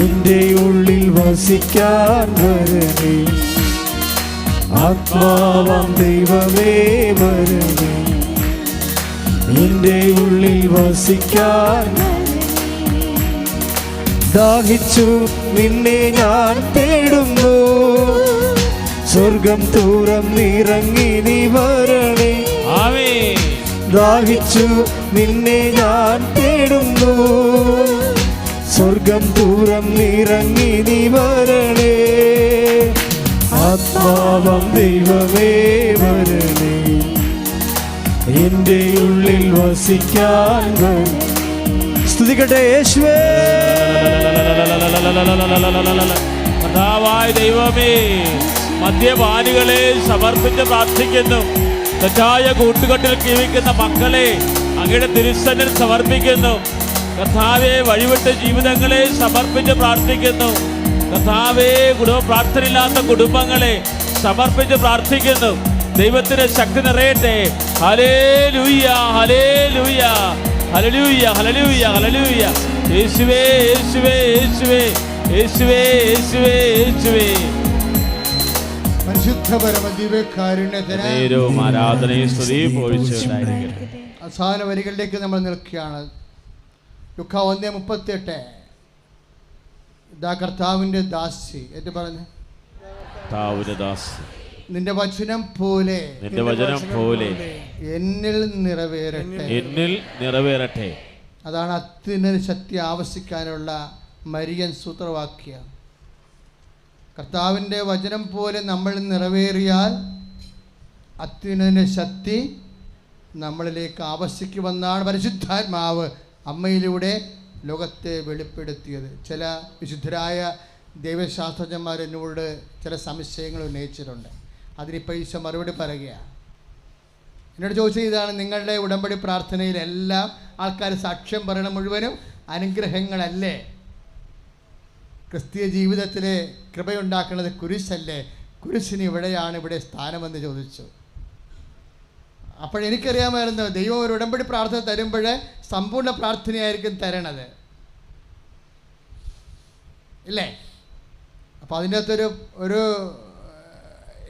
എൻ്റെ ഉള്ളിൽ വസിക്കാൻ വരണേ. ആത്മാവാം ദൈവമേ വരണേ, എൻ്റെ ഉള്ളിൽ വസിക്കാൻ. ദാഹിച്ചു നിന്നെ ഞാൻ തേടുന്നു, സ്വർഗം തുറന്നിറങ്ങി നീ വരണേ. ആമേൻ. ദാഹിച്ചു നിന്നെ ഞാൻ തേടുന്നു, സ്വർഗം തുറന്നിറങ്ങി നീ വരണേ. ആത്മാവാം ദൈവമേ വരണേ, എൻ്റെ ഉള്ളിൽ വസിക്കാൻ വരണേ. സ്തുതിക്കട്ടെ യേശുവേ. കർത്താവായ ദൈവമേ, മദ്യപാനികളെ സമർപ്പിച്ച് പ്രാർത്ഥിക്കുന്നു, തെറ്റായ കൂട്ടുകെട്ടിൽ ജീവിക്കുന്ന മക്കളെ അങ്ങയുടെ തിരുസന്നിൽ സമർപ്പിക്കുന്നു. കർത്താവെ, വഴിവിട്ട ജീവിതങ്ങളെ സമർപ്പിച്ച് പ്രാർത്ഥിക്കുന്നു. കർത്താവെ, പ്രാർത്ഥനയില്ലാത്ത കുടുംബങ്ങളെ സമർപ്പിച്ച് പ്രാർത്ഥിക്കുന്നു. ദൈവത്തിന്റെ ശക്തി നിറയട്ടെ. Hallelujah hallelujah hallelujah hallelujah hallelujah. യേശുവേ യേശുവേ യേശുവേ യേശുവേ യേശുവേ യേശുവേ. പരിശുദ്ധ പരമദിവ്യകാരുണ്യത്തിന് ആരാധനയും സ്തുതിയും പോഴ്ചയുണ്ടായിരിക്കട്ടെ. അവസാന വരികളിലേക്ക് നമ്മൾ നിൽക്കുകയാണ്. ലുക്കാ 1:38. ഇതാ കർത്താവിൻ്റെ ദാസി എന്ന് പറഞ്ഞു. നിന്റെ വചനം പോലെ എന്നിൽ നിറവേറട്ടെ. അതാണ് അത്യുന്നത ശക്തി ആവശ്യിക്കാനുള്ള മരിയൻ സൂത്രവാക്യം. കർത്താവിൻ്റെ വചനം പോലെ നമ്മൾ നിറവേറിയാൽ അത്യുന്നത ശക്തി നമ്മളിലേക്ക് ആവശ്യിക്കുമെന്നാണ് പരിശുദ്ധാത്മാവ് അമ്മയിലൂടെ ലോകത്തെ വെളിപ്പെടുത്തിയത്. ചില വിശുദ്ധരായ ദൈവശാസ്ത്രജ്ഞന്മാർ എന്നോട് ചില സംശയങ്ങൾ ഉന്നയിച്ചിട്ടുണ്ട്. അതിനിപ്പോൾ ഈശോ മറുപടി പറയുകയാണ്. എന്നോട് ചോദിച്ചത് ഇതാണ്: നിങ്ങളുടെ ഉടമ്പടി പ്രാർത്ഥനയിൽ എല്ലാം ആൾക്കാർ സാക്ഷ്യം പറയണ മുഴുവനും അനുഗ്രഹങ്ങളല്ലേ? ക്രിസ്തീയ ജീവിതത്തിലെ കൃപയുണ്ടാക്കുന്നത് കുരിശല്ലേ? കുരിശിന് ഇവിടെ സ്ഥാനമെന്ന് ചോദിച്ചു. അപ്പോഴെനിക്കറിയാമായിരുന്നു ദൈവം ഒരു ഉടമ്പടി പ്രാർത്ഥന തരുമ്പോൾ സമ്പൂർണ്ണ പ്രാർത്ഥനയായിരിക്കും തരണത്, ഇല്ലേ? അപ്പോൾ അതിൻ്റെ അകത്തൊരു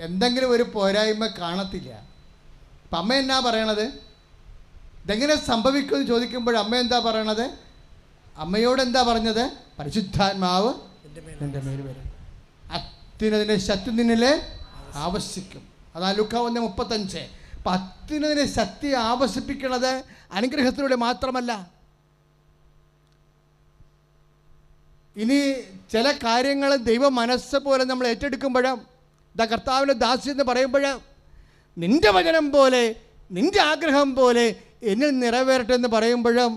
എന്തെങ്കിലും ഒരു പോരായ്മ കാണത്തില്ല. അപ്പം അമ്മ എന്നാ പറയണത്? ഇതെങ്ങനെ സംഭവിക്കുമെന്ന് ചോദിക്കുമ്പോൾ അമ്മ എന്താ പറയണത്? അമ്മയോട് എന്താ പറഞ്ഞത്? പരിശുദ്ധാത്മാവ് എൻ്റെ മേൽ വരും, അത്യുന്നതിൻ്റെ ശക്തി നിന്നിലെ ആവശ്യിക്കും. അതാ ലുക്കാ 1:35. അത്യുന്നതനെ ശക്തി ആവസിപ്പിക്കുന്നത് അനുഗ്രഹത്തിലൂടെ മാത്രമല്ല. ഇനി ചില കാര്യങ്ങൾ ദൈവ മനസ്സ് പോലെ നമ്മൾ ഏറ്റെടുക്കുമ്പോഴും, ഇതാ കർത്താവിൻ്റെ ദാസി എന്ന് പറയുമ്പോൾ, നിൻ്റെ വചനം പോലെ നിൻ്റെ ആഗ്രഹം പോലെ എന്നിൽ നിറവേറട്ടെ എന്ന് പറയുമ്പോഴും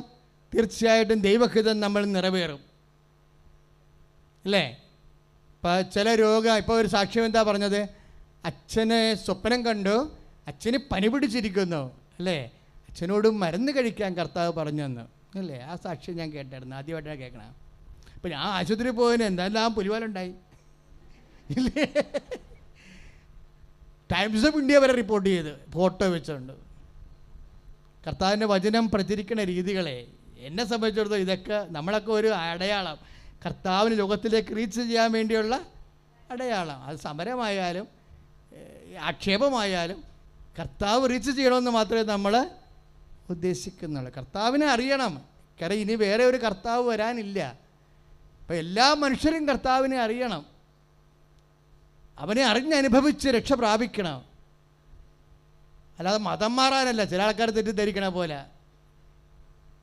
തീർച്ചയായിട്ടും ദൈവഹിതം നമ്മൾ നിറവേറും അല്ലേ? ഇപ്പം ചില രോഗം, ഇപ്പോൾ ഒരു സാക്ഷ്യം എന്താ പറഞ്ഞത്, അച്ഛനെ സ്വപ്നം കണ്ടു, അച്ഛന് പനി പിടിച്ചിരിക്കുന്നു അല്ലേ, അച്ഛനോട് മരുന്ന് കഴിക്കാൻ കർത്താവ് പറഞ്ഞു തന്നു അല്ലേ? ആ സാക്ഷ്യം ഞാൻ കേട്ടായിരുന്നു, ആദ്യമായിട്ടാണ് കേൾക്കണം. അപ്പം ഞാൻ ആശുപത്രിയിൽ പോയതിന് എന്തെല്ലാം പുലിവാലുണ്ടായി ഇല്ലേ? ടൈംസ് ഓഫ് ഇന്ത്യ വരെ റിപ്പോർട്ട് ചെയ്ത് ഫോട്ടോ വെച്ചുകൊണ്ട്. കർത്താവിൻ്റെ വചനം പ്രചരിക്കുന്ന രീതികളെ എന്നെ സംബന്ധിച്ചിടത്തോളം ഇതൊക്കെ നമ്മളൊക്കെ ഒരു അടയാളം, കർത്താവിന് ലോകത്തിലേക്ക് റീച്ച് ചെയ്യാൻ വേണ്ടിയുള്ള അടയാളം. അത് സമരമായാലും ആക്ഷേപമായാലും കർത്താവ് റീച്ച് ചെയ്യണമെന്ന് മാത്രമേ നമ്മൾ ഉദ്ദേശിക്കുന്നുള്ളൂ. കർത്താവിനെ അറിയണം. കാരണം ഇനി വേറെ ഒരു കർത്താവ് വരാനില്ല. അപ്പം എല്ലാ മനുഷ്യരും കർത്താവിനെ അറിയണം, അവനെ അറിഞ്ഞനുഭവിച്ച് രക്ഷ പ്രാപിക്കണം. അല്ലാതെ മതം മാറാനല്ല, ചില ആൾക്കാർ തെറ്റിദ്ധരിക്കണ പോലെ.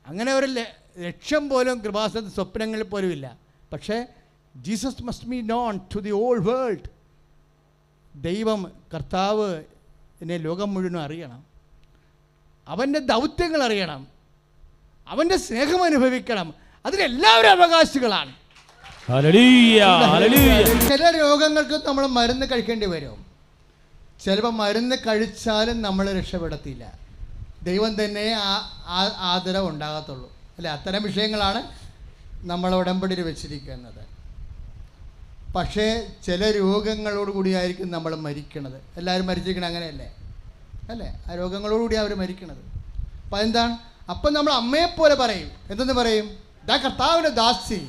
അങ്ങനെ ഒരു ലക്ഷ്യം പോലും കൃപാസനത്തിൽ സ്വപ്നങ്ങളിൽ പോലും ഇല്ല. പക്ഷേ Jesus must be known to the all world. ദൈവം കർത്താവ് എന്നെ ലോകം മുഴുവനും അറിയണം, അവൻ്റെ ദൗത്യങ്ങൾ അറിയണം, അവൻ്റെ സ്നേഹം അനുഭവിക്കണം. അതിനെല്ലാവരും അവകാശികളാണ്. ചില രോഗങ്ങൾക്ക് നമ്മൾ മരുന്ന് കഴിക്കേണ്ടി വരും. ചിലപ്പോൾ മരുന്ന് കഴിച്ചാലും നമ്മൾ രക്ഷപ്പെടത്തില്ല. ദൈവം തന്നെ ആദരവ് ഉണ്ടാകത്തുള്ളൂ അല്ലേ? അത്തരം വിഷയങ്ങളാണ് നമ്മൾ ഉടമ്പടിയിൽ വെച്ചിരിക്കുന്നത്. പക്ഷേ ചില രോഗങ്ങളോടുകൂടിയായിരിക്കും നമ്മൾ മരിക്കണത്. എല്ലാവരും മരിച്ചിരിക്കണം അങ്ങനെയല്ലേ അല്ലേ? ആ രോഗങ്ങളോടുകൂടി അവർ മരിക്കണത്. അപ്പം എന്താണ്? അപ്പം നമ്മൾ അമ്മയെപ്പോലെ പറയും. എന്തെന്ന് പറയും? ദാ കർത്താവിൻ്റെ ദാസി,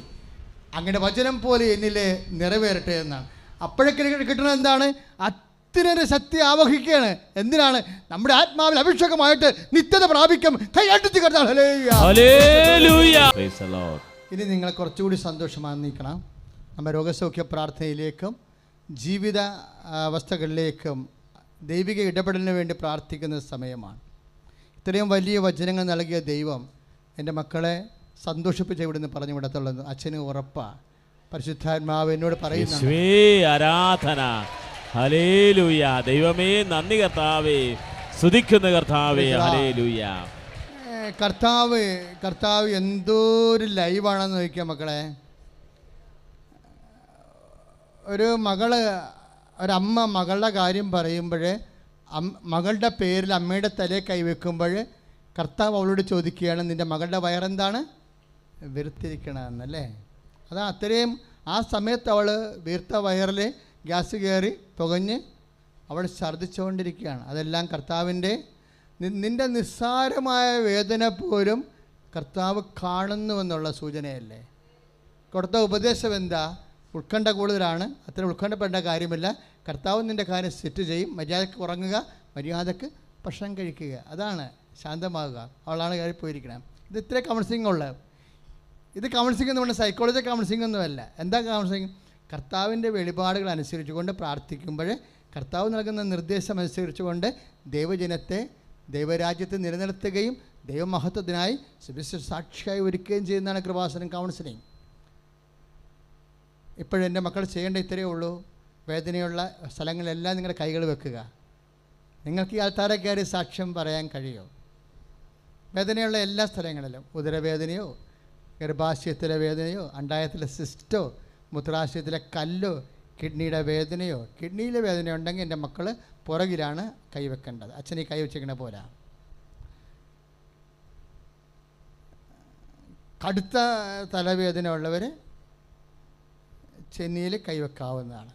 അങ്ങനെ വചനം പോലെ എന്നിലെ നിറവേറട്ടെ എന്നാണ്. അപ്പോഴൊക്കെ കിട്ടുന്നത് എന്താണ്? അത്യുന്നത ശക്തി ആവഹിക്കുകയാണ്. എന്തിനാണ്? നമ്മുടെ ആത്മാവിൽ അഭിഷേകമായിട്ട് നിത്യത പ്രാപിക്കും. കൈയാട്ടി കർത്താവ്. ഇനി നിങ്ങൾ കുറച്ചുകൂടി സന്തോഷമായി നിൽക്കണം. നമ്മുടെ രോഗസൗഖ്യ പ്രാർത്ഥനയിലേക്കും ജീവിത അവസ്ഥകളിലേക്കും ദൈവിക ഇടപെടലിന് വേണ്ടി പ്രാർത്ഥിക്കുന്ന സമയമാണ്. ഇത്രയും വലിയ വചനങ്ങൾ നൽകിയ ദൈവം എൻ്റെ മക്കളെ സന്തോഷിപ്പിച്ച് ഇവിടുന്ന് പറഞ്ഞു വിടത്തുള്ളത് അച്ഛന് ഉറപ്പാണ്. പരിശുദ്ധാത്മാവ് എന്നോട് പറയുന്നു, ആരാധന. ഹല്ലേലൂയ. ദൈവമേ നന്ദി കർത്താവേ, സ്തുതിക്കുന്ന കർത്താവേ. ഹല്ലേലൂയ. കർത്താവ് എന്തോരു ലൈവാണെന്ന് നോക്കിയാൽ മക്കളെ. ഒരമ്മ മകളുടെ കാര്യം പറയുമ്പോൾ മകളുടെ പേരിൽ അമ്മയുടെ തലയെ കൈവെക്കുമ്പോൾ കർത്താവ് അവളോട് ചോദിക്കുകയാണ്, നിൻ്റെ മകളുടെ വയറെന്താണ്? വീർത്തിരിക്കണമെന്നല്ലേ? അതാ അത്രയും ആ സമയത്ത് അവൾ വീർത്ത വയറിൽ ഗ്യാസ് കയറി പുകഞ്ഞ് അവൾ ഛർദ്ദിച്ചുകൊണ്ടിരിക്കുകയാണ്. അതെല്ലാം കർത്താവിൻ്റെ നിൻ്റെ നിസ്സാരമായ വേദന പോലും കർത്താവ് കാണുന്നുവെന്നുള്ള സൂചനയല്ലേ? കൊടുത്ത ഉപദേശം എന്താ? ഉത്കണ്ഠ കൂടുതലാണ്, അത്ര ഉത്കണ്ഠപ്പെടേണ്ട കാര്യമില്ല. കർത്താവ് നിൻ്റെ കാര്യം സെറ്റ് ചെയ്യും. മര്യാദക്ക് ഉറങ്ങുക, മര്യാദക്ക് ഭക്ഷണം കഴിക്കുക, അതാണ് ശാന്തമാകുക. അവളാണ് കയറി പോയിരിക്കണം. ഇത് ഇത്ര കൗൺസിലിംഗ് ഉള്ളത്. ഇത് കൗൺസിലിംഗ് എന്ന് പറഞ്ഞാൽ സൈക്കോളജി കൗൺസിലിംഗ് ഒന്നുമല്ല. എന്താ കൗൺസിലിംഗ്? കർത്താവിൻ്റെ വെളിപാടുകൾ അനുസരിച്ചുകൊണ്ട് പ്രാർത്ഥിക്കുമ്പോൾ കർത്താവ് നൽകുന്ന നിർദ്ദേശം അനുസരിച്ചുകൊണ്ട് ദൈവജനത്തെ ദൈവരാജ്യത്തെ നിലനിർത്തുകയും ദൈവമഹത്വത്തിനായി സുവിശേഷ സാക്ഷിയായി ഒരുക്കുകയും ചെയ്യുന്നതാണ് കൃപാസനം കൗൺസിലിംഗ്. ഇപ്പോഴെൻ്റെ മക്കൾ ചെയ്യേണ്ട ഇത്രയേ ഉള്ളൂ. വേദനയുള്ള സ്ഥലങ്ങളിലെല്ലാം നിങ്ങളുടെ കൈകൾ വെക്കുക. നിങ്ങൾക്ക് ഈ ആൾക്കാരെ കയറി സാക്ഷ്യം പറയാൻ കഴിയുമോ? വേദനയുള്ള എല്ലാ സ്ഥലങ്ങളിലും, ഉദരവേദനയോ ഗർഭാശയത്തിലെ വേദനയോ അണ്ടായത്തിലെ സിസ്റ്റോ മൂത്രാശയത്തിലെ കല്ലോ കിഡ്നിയുടെ വേദനയോ, കിഡ്നിയിലെ വേദന ഉണ്ടെങ്കിൽ എൻ്റെ മക്കൾ പുറകിലാണ് കൈവെക്കേണ്ടത്. അച്ഛനീ കൈ വെച്ചിരിക്കണ പോലെ. കടുത്ത തലവേദന ഉള്ളവർ ചെന്നിയിൽ കൈവെക്കാവുന്നതാണ്.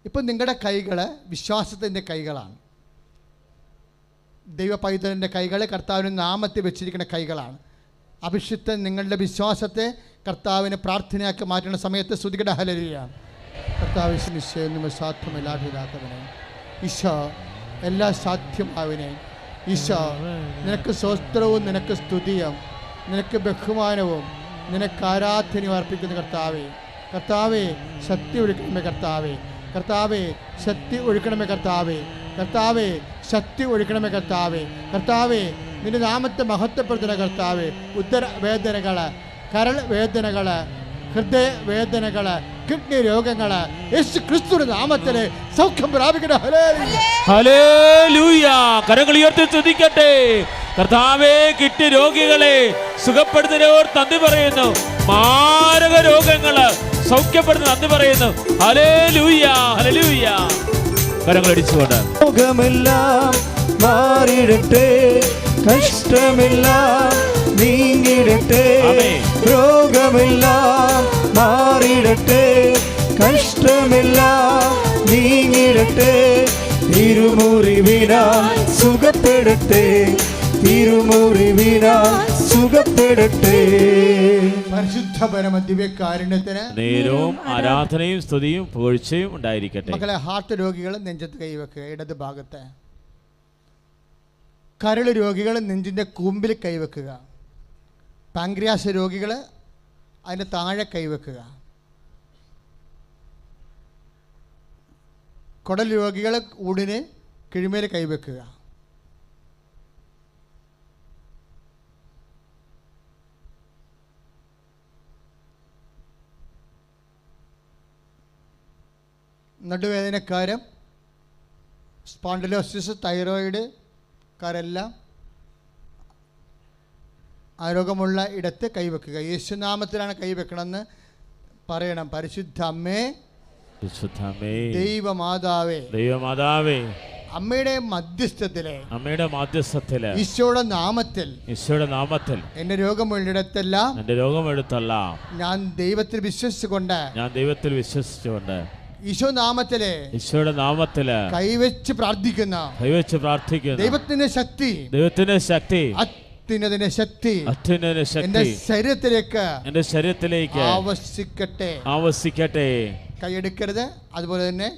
ഇപ്പം നിങ്ങളുടെ കൈകൾ വിശ്വാസത്തിൻ്റെ കൈകളാണ്. ദൈവ പൈതലിൻ്റെ കൈകൾ കർത്താവിന് നാമത്തിൽ വെച്ചിരിക്കുന്ന കൈകളാണ്. അഭിഷിക്തൻ നിങ്ങളുടെ വിശ്വാസത്തെ കർത്താവിന് പ്രാർത്ഥനയാക്കി മാറ്റുന്ന സമയത്ത് സ്തുതിക്കട്ടെ. ഹല്ലേലൂയ. കർത്താവ് നിശ്ചയം സാധ്യമല്ലാത്തവനെ ഈശോ, എല്ലാം സാധ്യമാവിനെ ഈശോ, നിനക്ക് സ്തോത്രവും നിനക്ക് സ്തുതിയും നിനക്ക് ബഹുമാനവും നിനക്ക് ആരാധനയും അർപ്പിക്കുന്ന കർത്താവേ, കർത്താവേ ശക്തി വിളിക്കണമേ കർത്താവേ. കർത്താവേ ശക്തി ഒഴുക്കണമേ കർത്താവേ. കർത്താവേ ശക്തി ഒഴുക്കണമേ കർത്താവേ. കർത്താവേ നിന്റെ നാമത്തെ മഹത്വപ്പെടുത്തുന്ന കർത്താവേ. ഉദരവേദനകൾ, കരൾ വേദനകൾ, ഹൃദയ വേദനകൾ, കിഡ്നി രോഗങ്ങൾ യേശു ക്രിസ്തുവിന്റെ നാമത്തിലെ സൗഖ്യം പ്രാപിക്കട്ടെ. ഹല്ലേലൂയ. കരങ്ങൾ ഉയർത്തി സ്തുതിക്കട്ടെ. കർത്താവേ കിഡ്നി രോഗികളെ സുഖപ്പെടുത്തുന്നവർ നന്ദി പറയുന്നു. മാരക രോഗങ്ങള് സൗഖ്യപ്പെടുന്ന നന്ദി പറയുന്നു. Hallelujah, hallelujah. കരങ്ങൾ അടിച്ചുകൊണ്ട് രോഗമെല്ലാം മാറിടട്ടെ, കഷ്ടമെല്ലാം നീങ്ങിടട്ടെ. രോഗമെല്ലാം മാറിടട്ടെ, കഷ്ടമെല്ലാം നീങ്ങിടട്ടെ. തിരുമുറിവിനാൽ സുഖപ്പെടട്ടെ, തിരുമുറിവിനാൽ സുഖപ്പെടട്ടെ. പരിശുദ്ധ പരമ ദിവ്യകാരുണ്യത്തിന് നേരവും ആരാധനയും സ്തുതിയും പുകഴ്ചയും ഉണ്ടായിരിക്കട്ടെ. മക്കളെ, ഹാർട്ട് രോഗികൾ നെഞ്ചത്ത് കൈവെക്കുക, ഇടത് ഭാഗത്ത്. കരള് രോഗികൾ നെഞ്ചിൻ്റെ കൂമ്പിൽ കൈവെക്കുക. പാങ്ക്രിയാസ് രോഗികൾ അതിൻ്റെ താഴെ കൈവെക്കുക. കുടൽ രോഗികൾ ഊടിന് കിഴിമേൽ കൈവെക്കുക. നടുവേദനക്കാരും സ്പോണ്ടിലോസിസ്, തൈറോയിഡ് കാരെല്ലാം ആരോഗ്യമുള്ള ഇടത്ത് കൈവെക്കുക. യേശുനാമത്തിലാണ് കൈവെക്കണമെന്ന് പറയണം. പരിശുദ്ധ അമ്മേ, ദൈവമാതാവേ, ദൈവമാതാവേ, അമ്മയുടെ മധ്യസ്ഥത്തിലെ ഈശോയുടെ നാമത്തിൽ എന്റെ രോഗമുള്ളിടത്തെല്ലാം ഞാൻ ദൈവത്തിൽ വിശ്വസിച്ചുകൊണ്ട് ഈശോയുടെ നാമത്തില് കൈവച്ച് പ്രാർത്ഥിക്കുന്ന ദൈവത്തിന്റെ ശക്തി അത്യുന്നതന്റെ ശക്തി എന്റെ ശരീരത്തിലേക്ക് ആവസിക്കട്ടെ. കൈയെടുക്കരുത്. അതുപോലെ തന്നെ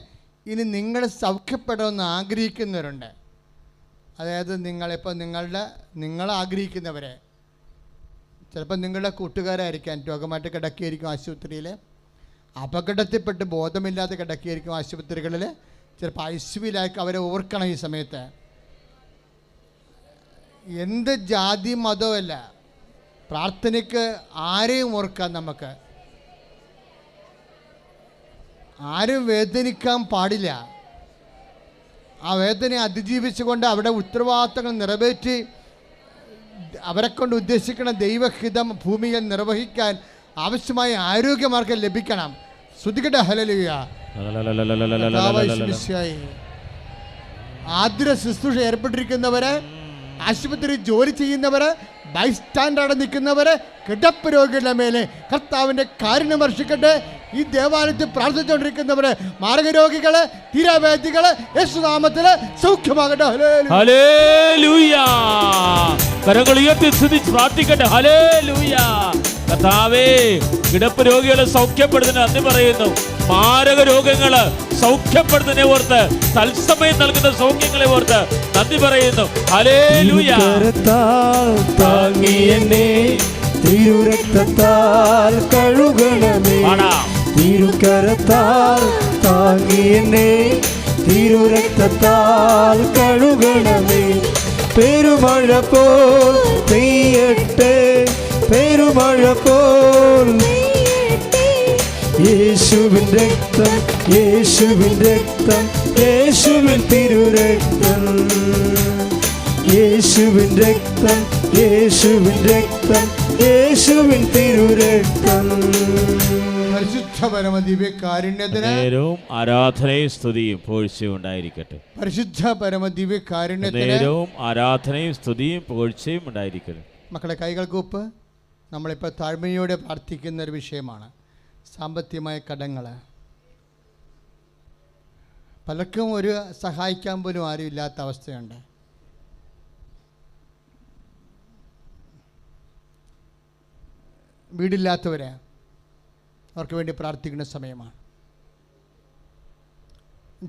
ഇനി നിങ്ങൾ സൗഖ്യപ്പെടണമെന്ന് ആഗ്രഹിക്കുന്നവരുണ്ട്. അതായത് നിങ്ങൾ ആഗ്രഹിക്കുന്നവരെ, ചിലപ്പോൾ നിങ്ങളുടെ കൂട്ടുകാരായിരിക്കാം, രോഗമായിട്ട് കിടക്കിയായിരിക്കും ആശുപത്രിയിൽ, അപകടത്തിൽപ്പെട്ട് ബോധമില്ലാതെ കിടക്കിയായിരിക്കും ആശുപത്രികളിൽ, ചിലപ്പോൾ ഐസിയുവിലായിരിക്കും. അവരെ ഓർക്കണം ഈ സമയത്ത്. എന്ത് ജാതി മതമല്ല, പ്രാർത്ഥനയ്ക്ക് ആരെയും ഓർക്കാം. നമുക്ക് ആരും വേദനിക്കാൻ പാടില്ല. ആ വേദനയെ അതിജീവിച്ചുകൊണ്ട് അവിടെ ഉത്തരവാദിത്തങ്ങൾ നിറവേറ്റി അവരെ കൊണ്ട് ഉദ്ദേശിക്കുന്ന ദൈവഹിതം ഭൂമിയിൽ നിർവഹിക്കാൻ ആവശ്യമായ ആരോഗ്യമാർഗം ലഭിക്കണം. ശ്രുതികട്ടെ. ഹല്ലേലൂയ. ആതുര ശുശ്രൂഷ ഏർപ്പെട്ടിരിക്കുന്നവര്, ആശുപത്രി ജോലി ചെയ്യുന്നവര്, ബൈസ്റ്റാൻഡാണ് നിൽക്കുന്നവര്, കിടപ്പ് രോഗികളുടെ മേലെ കർത്താവിന്റെ കാരുണ്യം വർഷിക്കട്ടെ. ഈ ദേവാലയത്തിൽ പ്രാർത്ഥിച്ചുകൊണ്ടിരിക്കുന്നവര്, മാർഗരോഗികള്, തീരാവേദികള് യേശുനാമത്തില് സൗഖ്യമാകട്ടെ. ഹല്ലേലൂയ. കരങ്ങൾ ഉയർത്തി സ്തുതിച്ച് പ്രാർത്ഥിക്കട്ടെ. ഹല്ലേലൂയ. കർത്താവേ, കിടപ്പ് രോഗികളെ സൗഖ്യപ്പെടുത്തുന്ന നന്ദി പറയുന്നു. മാരക രോഗങ്ങള് സൗഖ്യപ്പെടുന്നതിനെ ഓർത്ത്, തത്സമയം നൽകുന്ന സൗഖ്യങ്ങളെ ഓർത്ത് നന്ദി പറയുന്നു. ഹല്ലേലൂയ. തിരുരക്തത്താൽ കഴുകണമേ, തിരുക്കരത്താൽ താങ്ങി എന്നെ, തിരുരക്തത്താൽ കഴുകണമേ. പെരുമഴ പോൽ പെയ്യട്ടെ, പെരുമഴ പോൽ യേശുവിൻ രക്തം, യേശുവിൻ രക്തം, യേശുവിൻ തിരുരക്തം, യേശുവിൻ രക്തം, യേശുവിൻ രക്തം, യേശുവിൻ തിരുരക്തം. പരിശുദ്ധ പരമ ദിവ്യകാരുണ്യത്തിന് നേരവും ആരാധനയും സ്തുതിയും പുകഴ്ചയും ഉണ്ടായിരിക്കട്ടെ. പരിശുദ്ധ പരമ ദിവ്യകാരുണ്യത്തിന് നേരവും ആരാധനയും സ്തുതിയും പുകഴ്ചയും ഉണ്ടായിരിക്കട്ടെ. മക്കളെ, കൈകൾ കൂപ്പ്. നമ്മളിപ്പോൾ താഴ്മയോടെ പ്രാർത്ഥിക്കുന്ന ഒരു വിഷയമാണ് സാമ്പത്തികമായ കടങ്ങൾ. പലർക്കും ഒരു സഹായിക്കാൻ പോലും ആരും ഇല്ലാത്ത അവസ്ഥയുണ്ട്. വീടില്ലാത്തവരെ അവർക്ക് വേണ്ടി പ്രാർത്ഥിക്കുന്ന സമയമാണ്.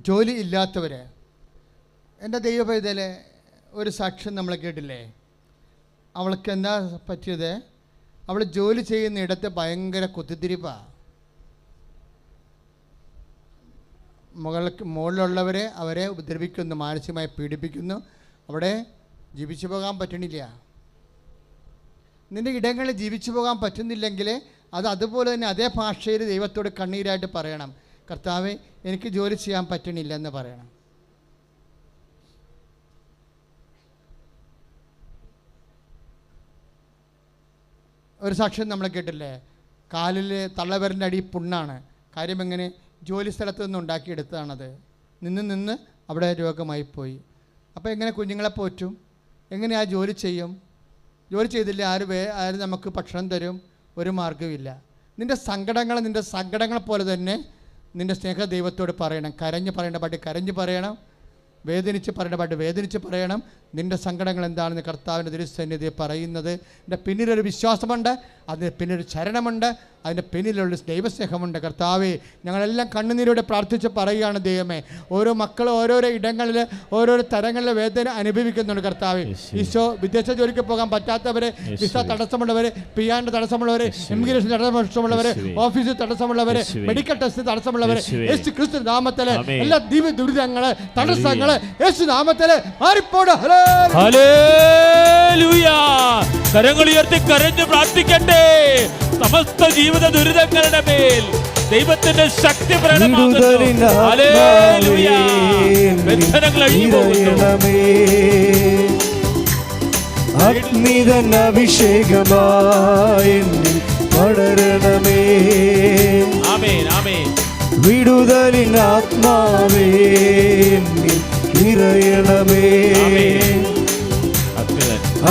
ജോലി ഇല്ലാത്തവർ, എൻ്റെ ദൈവപൈതലെ ഒരു സാക്ഷ്യം നമ്മൾ കേട്ടില്ലേ? അവൾക്ക് എന്താ പറ്റിയത്? അവൾ ജോലി ചെയ്യുന്ന ഇടത്ത് ഭയങ്കര കുത്തിത്തിരിപ്പാണ്. മുകളിലുള്ളവരെ അവരെ ഉപദ്രവിക്കുന്നു, മാനസികമായി പീഡിപ്പിക്കുന്നു. അവിടെ ജീവിച്ചു പോകാൻ പറ്റണില്ല. നിൻ്റെ ഇടങ്ങളിൽ ജീവിച്ചു പോകാൻ പറ്റുന്നില്ലെങ്കിൽ അത് അതുപോലെ തന്നെ അതേ ഭാഷയിൽ ദൈവത്തോട് കണ്ണീരായിട്ട് പറയണം, കർത്താവേ എനിക്ക് ജോലി ചെയ്യാൻ പറ്റണില്ല എന്ന് പറയണം. ഒരു സാക്ഷ്യം നമ്മൾ കേട്ടില്ലേ, കാലിൽ തള്ളവിരലിൻ്റെ അടി പുണ്ണാണ്. കാര്യം എങ്ങനെ? ജോലി സ്ഥലത്ത് നിന്ന് ഉണ്ടാക്കിയെടുത്തതാണത്. നിന്ന് അവിടെ രോഗമായിപ്പോയി. അപ്പോൾ എങ്ങനെ കുഞ്ഞുങ്ങളെ പോറ്റും? എങ്ങനെ ആ ജോലി ചെയ്യും? ജോലി ചെയ്തില്ല ആര് നമുക്ക് ഭക്ഷണം തരും? ഒരു മാർഗ്ഗമില്ല. നിൻ്റെ സങ്കടങ്ങളെ പോലെ തന്നെ നിൻ്റെ സ്നേഹ ദൈവത്തോട് പറയണം. കരഞ്ഞ് പറയേണ്ട പാട്ട് കരഞ്ഞ് പറയണം, വേദനിച്ച് പറയേണ്ട പാട്ട് വേദനിച്ച് പറയണം. നിൻ്റെ സങ്കടങ്ങൾ എന്താണെന്ന് കർത്താവിൻ്റെ തിരുസന്നിധി പറയുന്നത്. എൻ്റെ പിന്നിലൊരു വിശ്വാസമുണ്ട്, അതിന് പിന്നിലൊരു ചരണമുണ്ട്, അതിൻ്റെ പിന്നിലുള്ള ദൈവസ്നേഹമുണ്ട്. കർത്താവേ, ഞങ്ങളെല്ലാം കണ്ണുനീരോടെ പ്രാർത്ഥിച്ച് പറയുകയാണ് ദൈവമേ, ഓരോ മക്കളും ഓരോരോ ഇടങ്ങളിൽ ഓരോരോ തരങ്ങളിൽ വേദന അനുഭവിക്കുന്നുണ്ട്. കർത്താവേ, ഈശോ വിദേശ ജോലിക്ക് പോകാൻ പറ്റാത്തവരെ, വിസ തടസ്സമുള്ളവരെ, പിയാൻ്റെ തടസ്സമുള്ളവരെ, ഇമിഗ്രേഷൻ തടസ്സമുള്ളവരെ, ഓഫീസിൽ തടസ്സമുള്ളവരെ, മെഡിക്കൽ ടെസ്റ്റ് തടസ്സമുള്ളവരെ, യേശു ക്രിസ്തു നാമത്തിലെ എല്ലാ ദുരിതങ്ങള് തടസ്സങ്ങള് യേശു നാമത്തിലെ മാറിപ്പോട്. ഹല്ലേലൂയ! കരങ്ങൾ ഉയർത്തി കരഞ്ഞു പ്രാർത്ഥിക്കട്ടെ. സമസ്ത ജീവിത ദുരിതങ്ങളുടെ മേൽ ദൈവത്തിന്റെ ശക്തി പ്രകടമാകുന്നു. ഹല്ലേലൂയ! ബന്ധനങ്ങൾ അഴിഞ്ഞുപോകുന്നു. അഗ്നിതൻ അഭിഷേകമായി പടരണമേ. ആമേൻ, ആമേൻ. വിടുതലിൻ ആത്മാവേ നിറയണമേ.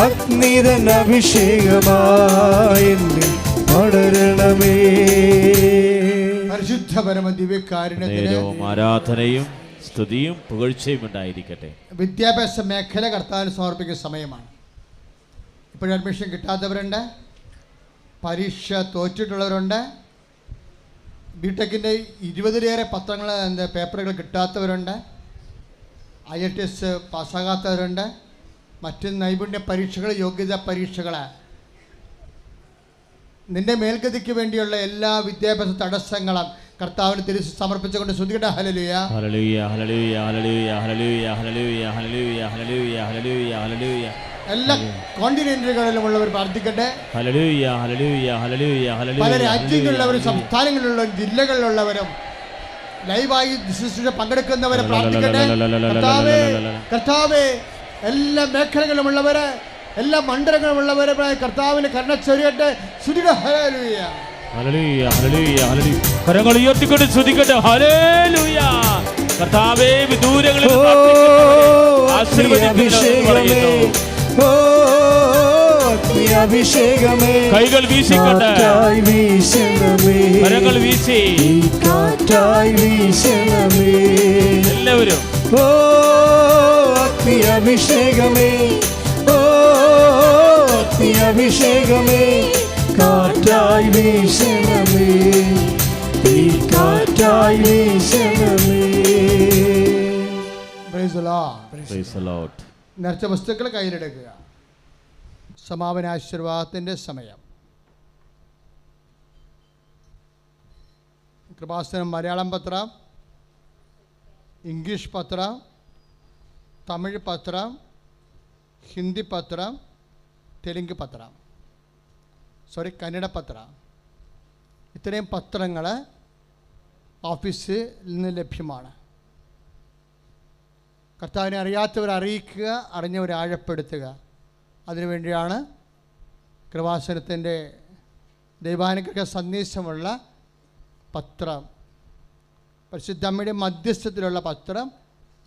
അഗ്നിതൻ അഭിഷേകമായി പടരണമേ. പരിശുദ്ധ പരമ ദിവ്യകാരുണ്യത്തിന് ആരാധനയും സ്തുതിയും പുകഴ്ചയും ഉണ്ടായിരിക്കട്ടെ. വിദ്യാഭ്യാസ മേഖല കർത്താവിന് സമർപ്പിക്കുന്ന സമയമാണ്. ഇപ്പോഴും അഡ്മിഷൻ കിട്ടാത്തവരുണ്ട്, പരീക്ഷ തോറ്റിട്ടുള്ളവരുണ്ട്, ബിടെക്കിൻ്റെ 20-ലേറെ പേപ്പറുകൾ കിട്ടാത്തവരുണ്ട്, IELTS പാസ്സാകാത്തവരുണ്ട്, മറ്റ് നൈപുണ്യ പരീക്ഷകൾ, യോഗ്യതാ പരീക്ഷകൾ. നിന്റെ മേൽഗതിക്ക് വേണ്ടിയുള്ള എല്ലാ വിദ്യാഭ്യാസ തടസ്സങ്ങളും കർത്താവിന് തിരിച്ച് സമർപ്പിച്ചുകൊണ്ട് സ്തുതിക്കട്ടെ. Hallelujah, hallelujah, hallelujah, hallelujah, hallelujah, hallelujah, hallelujah, hallelujah, hallelujah, hallelujah. എല്ലാ കോണ്ടിനെന്റുകളിലുമുള്ളവർ പ്രാർത്ഥിക്കട്ടെ. Hallelujah, hallelujah, hallelujah, hallelujah. പല രാജ്യങ്ങളിലുള്ളവരും സംസ്ഥാനങ്ങളിലുള്ളവരും ജില്ലകളിലുള്ളവരും ലൈവായി ശുശ്രൂഷ പങ്കെടുക്കുന്നവരെ പ്രാർത്ഥിക്കട്ടെ. കർത്താവേ, എല്ലാ മേഖലകളുമുള്ളവരെ, എല്ലാ മണ്ഡലങ്ങളുമുള്ളവരെ കർത്താവിന് കരുണ ചൊരിയട്ടെ. Hallelujah, hallelujah, hallelujah, hallelujah. കരങ്ങൾ ഉയർത്തിക്കൊണ്ട് സ്തുതിക്കട്ടെ. ഹല്ലേലൂയ. കർത്താവേ, വിദൂരങ്ങളിൽ അഭിഷേകമേ, കൈകൾ വീശിക്കൊണ്ട് കരങ്ങൾ വീശി എല്ലാവരും അഭിഷേകമേ, അഭിഷേകമേ, കാറ്റായി വീശണമേ, കാറ്റായി വീശണമേ. നേർച്ച വസ്തുക്കൾ കയ്യിലെടുക്കുക. സമാപന ആശീർവാദത്തിൻ്റെ സമയം. കൃപാസനം മലയാളം പത്രം, ഇംഗ്ലീഷ് പത്രം, തമിഴ് പത്രം, ഹിന്ദി പത്രം, തെലുങ്ക് പത്രം, കന്നഡ പത്രം. ഇത്രയും പത്രങ്ങൾ ഓഫീസിൽ നിന്ന് ലഭ്യമാണ്. കർത്താവിനെ അറിയാത്തവർ അറിയിക്കുക, അറിഞ്ഞവരെ ആഴപ്പെടുത്തുക. അതിനുവേണ്ടിയാണ് കൃപാസനത്തിൻ്റെ ദൈവാനുഗ്രഹ സന്ദേശമുള്ള പത്രം, പരിശുദ്ധ അമ്മയുടെ മധ്യസ്ഥത്തിലുള്ള പത്രം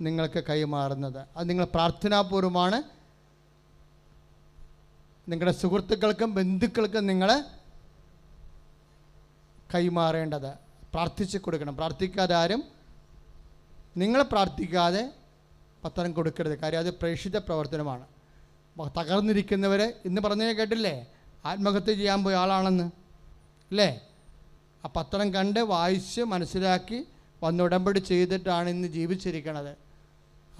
നിങ്ങൾക്ക് കൈമാറുന്നത്. അത് നിങ്ങൾ പ്രാർത്ഥനാപൂർവമാണ് നിങ്ങളുടെ സുഹൃത്തുക്കൾക്കും ബന്ധുക്കൾക്കും നിങ്ങൾ കൈമാറേണ്ടത്. പ്രാർത്ഥിച്ച് കൊടുക്കണം. പ്രാർത്ഥിക്കാതെ ആരും നിങ്ങളെ പ്രാർത്ഥിക്കാതെ പത്രം കൊടുക്കരുത്. കാര്യം അത് പ്രേക്ഷിത പ്രവർത്തനമാണ്. തകർന്നിരിക്കുന്നവരെ ഇന്ന് പറഞ്ഞേ കേട്ടില്ലേ, ആത്മഹത്യ ചെയ്യാൻ പോയ ആളാണെന്ന് അല്ലേ? ആ പത്രം കണ്ട് വായിച്ച് മനസ്സിലാക്കി വന്ന് ഉടമ്പടി ചെയ്തിട്ടാണ് ഇന്ന് ജീവിച്ചിരിക്കുന്നത്.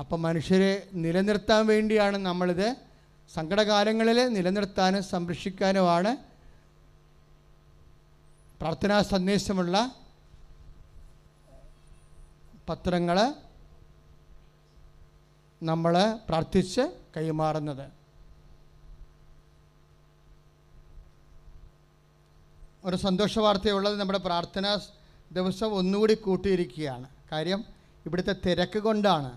അപ്പം മനുഷ്യരെ നിലനിർത്താൻ വേണ്ടിയാണ് നമ്മളിത്. സങ്കടകാലങ്ങളിൽ നിലനിർത്താനും സംരക്ഷിക്കാനുമാണ് പ്രാർത്ഥനാ സന്ദേശമുള്ള പത്രങ്ങൾ നമ്മൾ പ്രാർത്ഥിച്ച് കൈമാറുന്നത്. ഒരു സന്തോഷ വാർത്തയുള്ളത്, നമ്മുടെ പ്രാർത്ഥനാ ദിവസം ഒന്നുകൂടി കൂട്ടിയിരിക്കുകയാണ്. കാര്യം ഇവിടുത്തെ തിരക്ക് കൊണ്ടാണ്.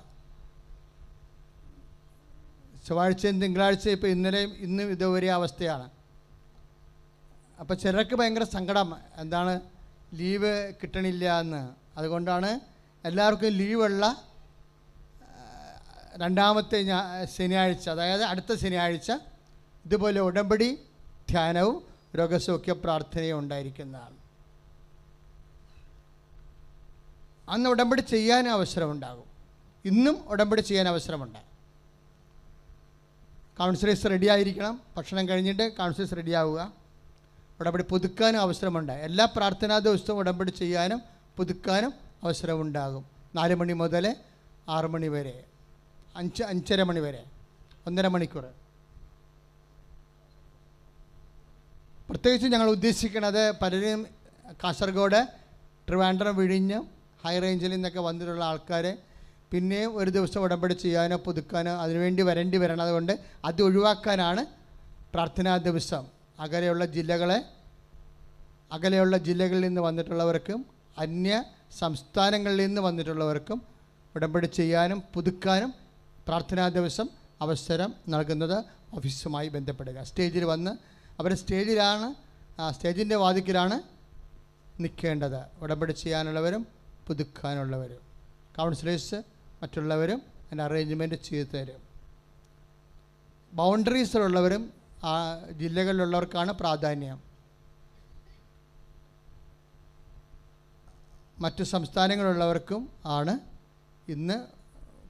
ചൊവ്വാഴ്ചയും തിങ്കളാഴ്ചയും ഇപ്പോൾ ഇന്നും ഇതുവരെ അവസ്ഥയാണ്. അപ്പോൾ ചിലർക്ക് ഭയങ്കര സങ്കടം, എന്താണ് ലീവ് കിട്ടണില്ല എന്ന്. അതുകൊണ്ടാണ് എല്ലാവർക്കും ലീവുള്ള രണ്ടാമത്തെ ശനിയാഴ്ച, അതായത് അടുത്ത ശനിയാഴ്ച ഇതുപോലെ ഉടമ്പടി ധ്യാനവും രോഗസൗഖ്യ പ്രാർത്ഥനയും ഉണ്ടായിരിക്കുന്നതാണ്. അന്ന് ഉടമ്പടി ചെയ്യാൻ അവസരമുണ്ടാകും. ഇന്നും ഉടമ്പടി ചെയ്യാൻ അവസരമുണ്ട്. കൗൺസിലേഴ്സ് റെഡിയായിരിക്കണം. ഭക്ഷണം കഴിഞ്ഞിട്ട് കൗൺസിലേഴ്സ് റെഡിയാവുക. ഉടമ്പടി പുതുക്കാനും അവസരമുണ്ട്. എല്ലാ പ്രാർത്ഥനാ ദിവസവും ഉടമ്പടി ചെയ്യാനും പുതുക്കാനും അവസരമുണ്ടാകും. 4 മണി മുതൽ 6 മണി വരെ, 5:30 മണി വരെ, 1.5 മണിക്കൂർ. പ്രത്യേകിച്ച് ഞങ്ങൾ ഉദ്ദേശിക്കുന്നത്, പലരും കാസർഗോഡ്, ട്രിവാൻഡ്രം, വിഴിഞ്ഞം, ഹൈ റേഞ്ചിൽ നിന്നൊക്കെ വന്നിട്ടുള്ള ആൾക്കാർ പിന്നെയും ഒരു ദിവസം ഉടമ്പടി ചെയ്യാനോ പുതുക്കാനോ അതിനുവേണ്ടി വരേണ്ടി വരണം. അതുകൊണ്ട് അത് ഒഴിവാക്കാനാണ് പ്രാർത്ഥനാ ദിവസം. അകലെയുള്ള ജില്ലകളിൽ നിന്ന് വന്നിട്ടുള്ളവർക്കും അന്യ സംസ്ഥാനങ്ങളിൽ നിന്ന് വന്നിട്ടുള്ളവർക്കും ഉടമ്പടി ചെയ്യാനും പുതുക്കാനും പ്രാർത്ഥനാ ദിവസം അവസരം നൽകുന്നത് ഓഫീസുമായി ബന്ധപ്പെടുക. സ്റ്റേജിൽ വന്ന് അവർ സ്റ്റേജിൻ്റെ വാതിക്കലാണ് നിൽക്കേണ്ടത്. ഉടമ്പടി ചെയ്യാനുള്ളവരും പുതുക്കാനുള്ളവരും, കൗൺസിലേഴ്സ് മറ്റുള്ളവരും അതിൻ്റെ അറേഞ്ച്മെൻറ്റ് ചെയ്തു തരും. ബൗണ്ടറീസിലുള്ളവരും ജില്ലകളിലുള്ളവർക്കാണ് പ്രാധാന്യം. മറ്റ് സംസ്ഥാനങ്ങളിലുള്ളവർക്കും ആണ് ഇന്ന്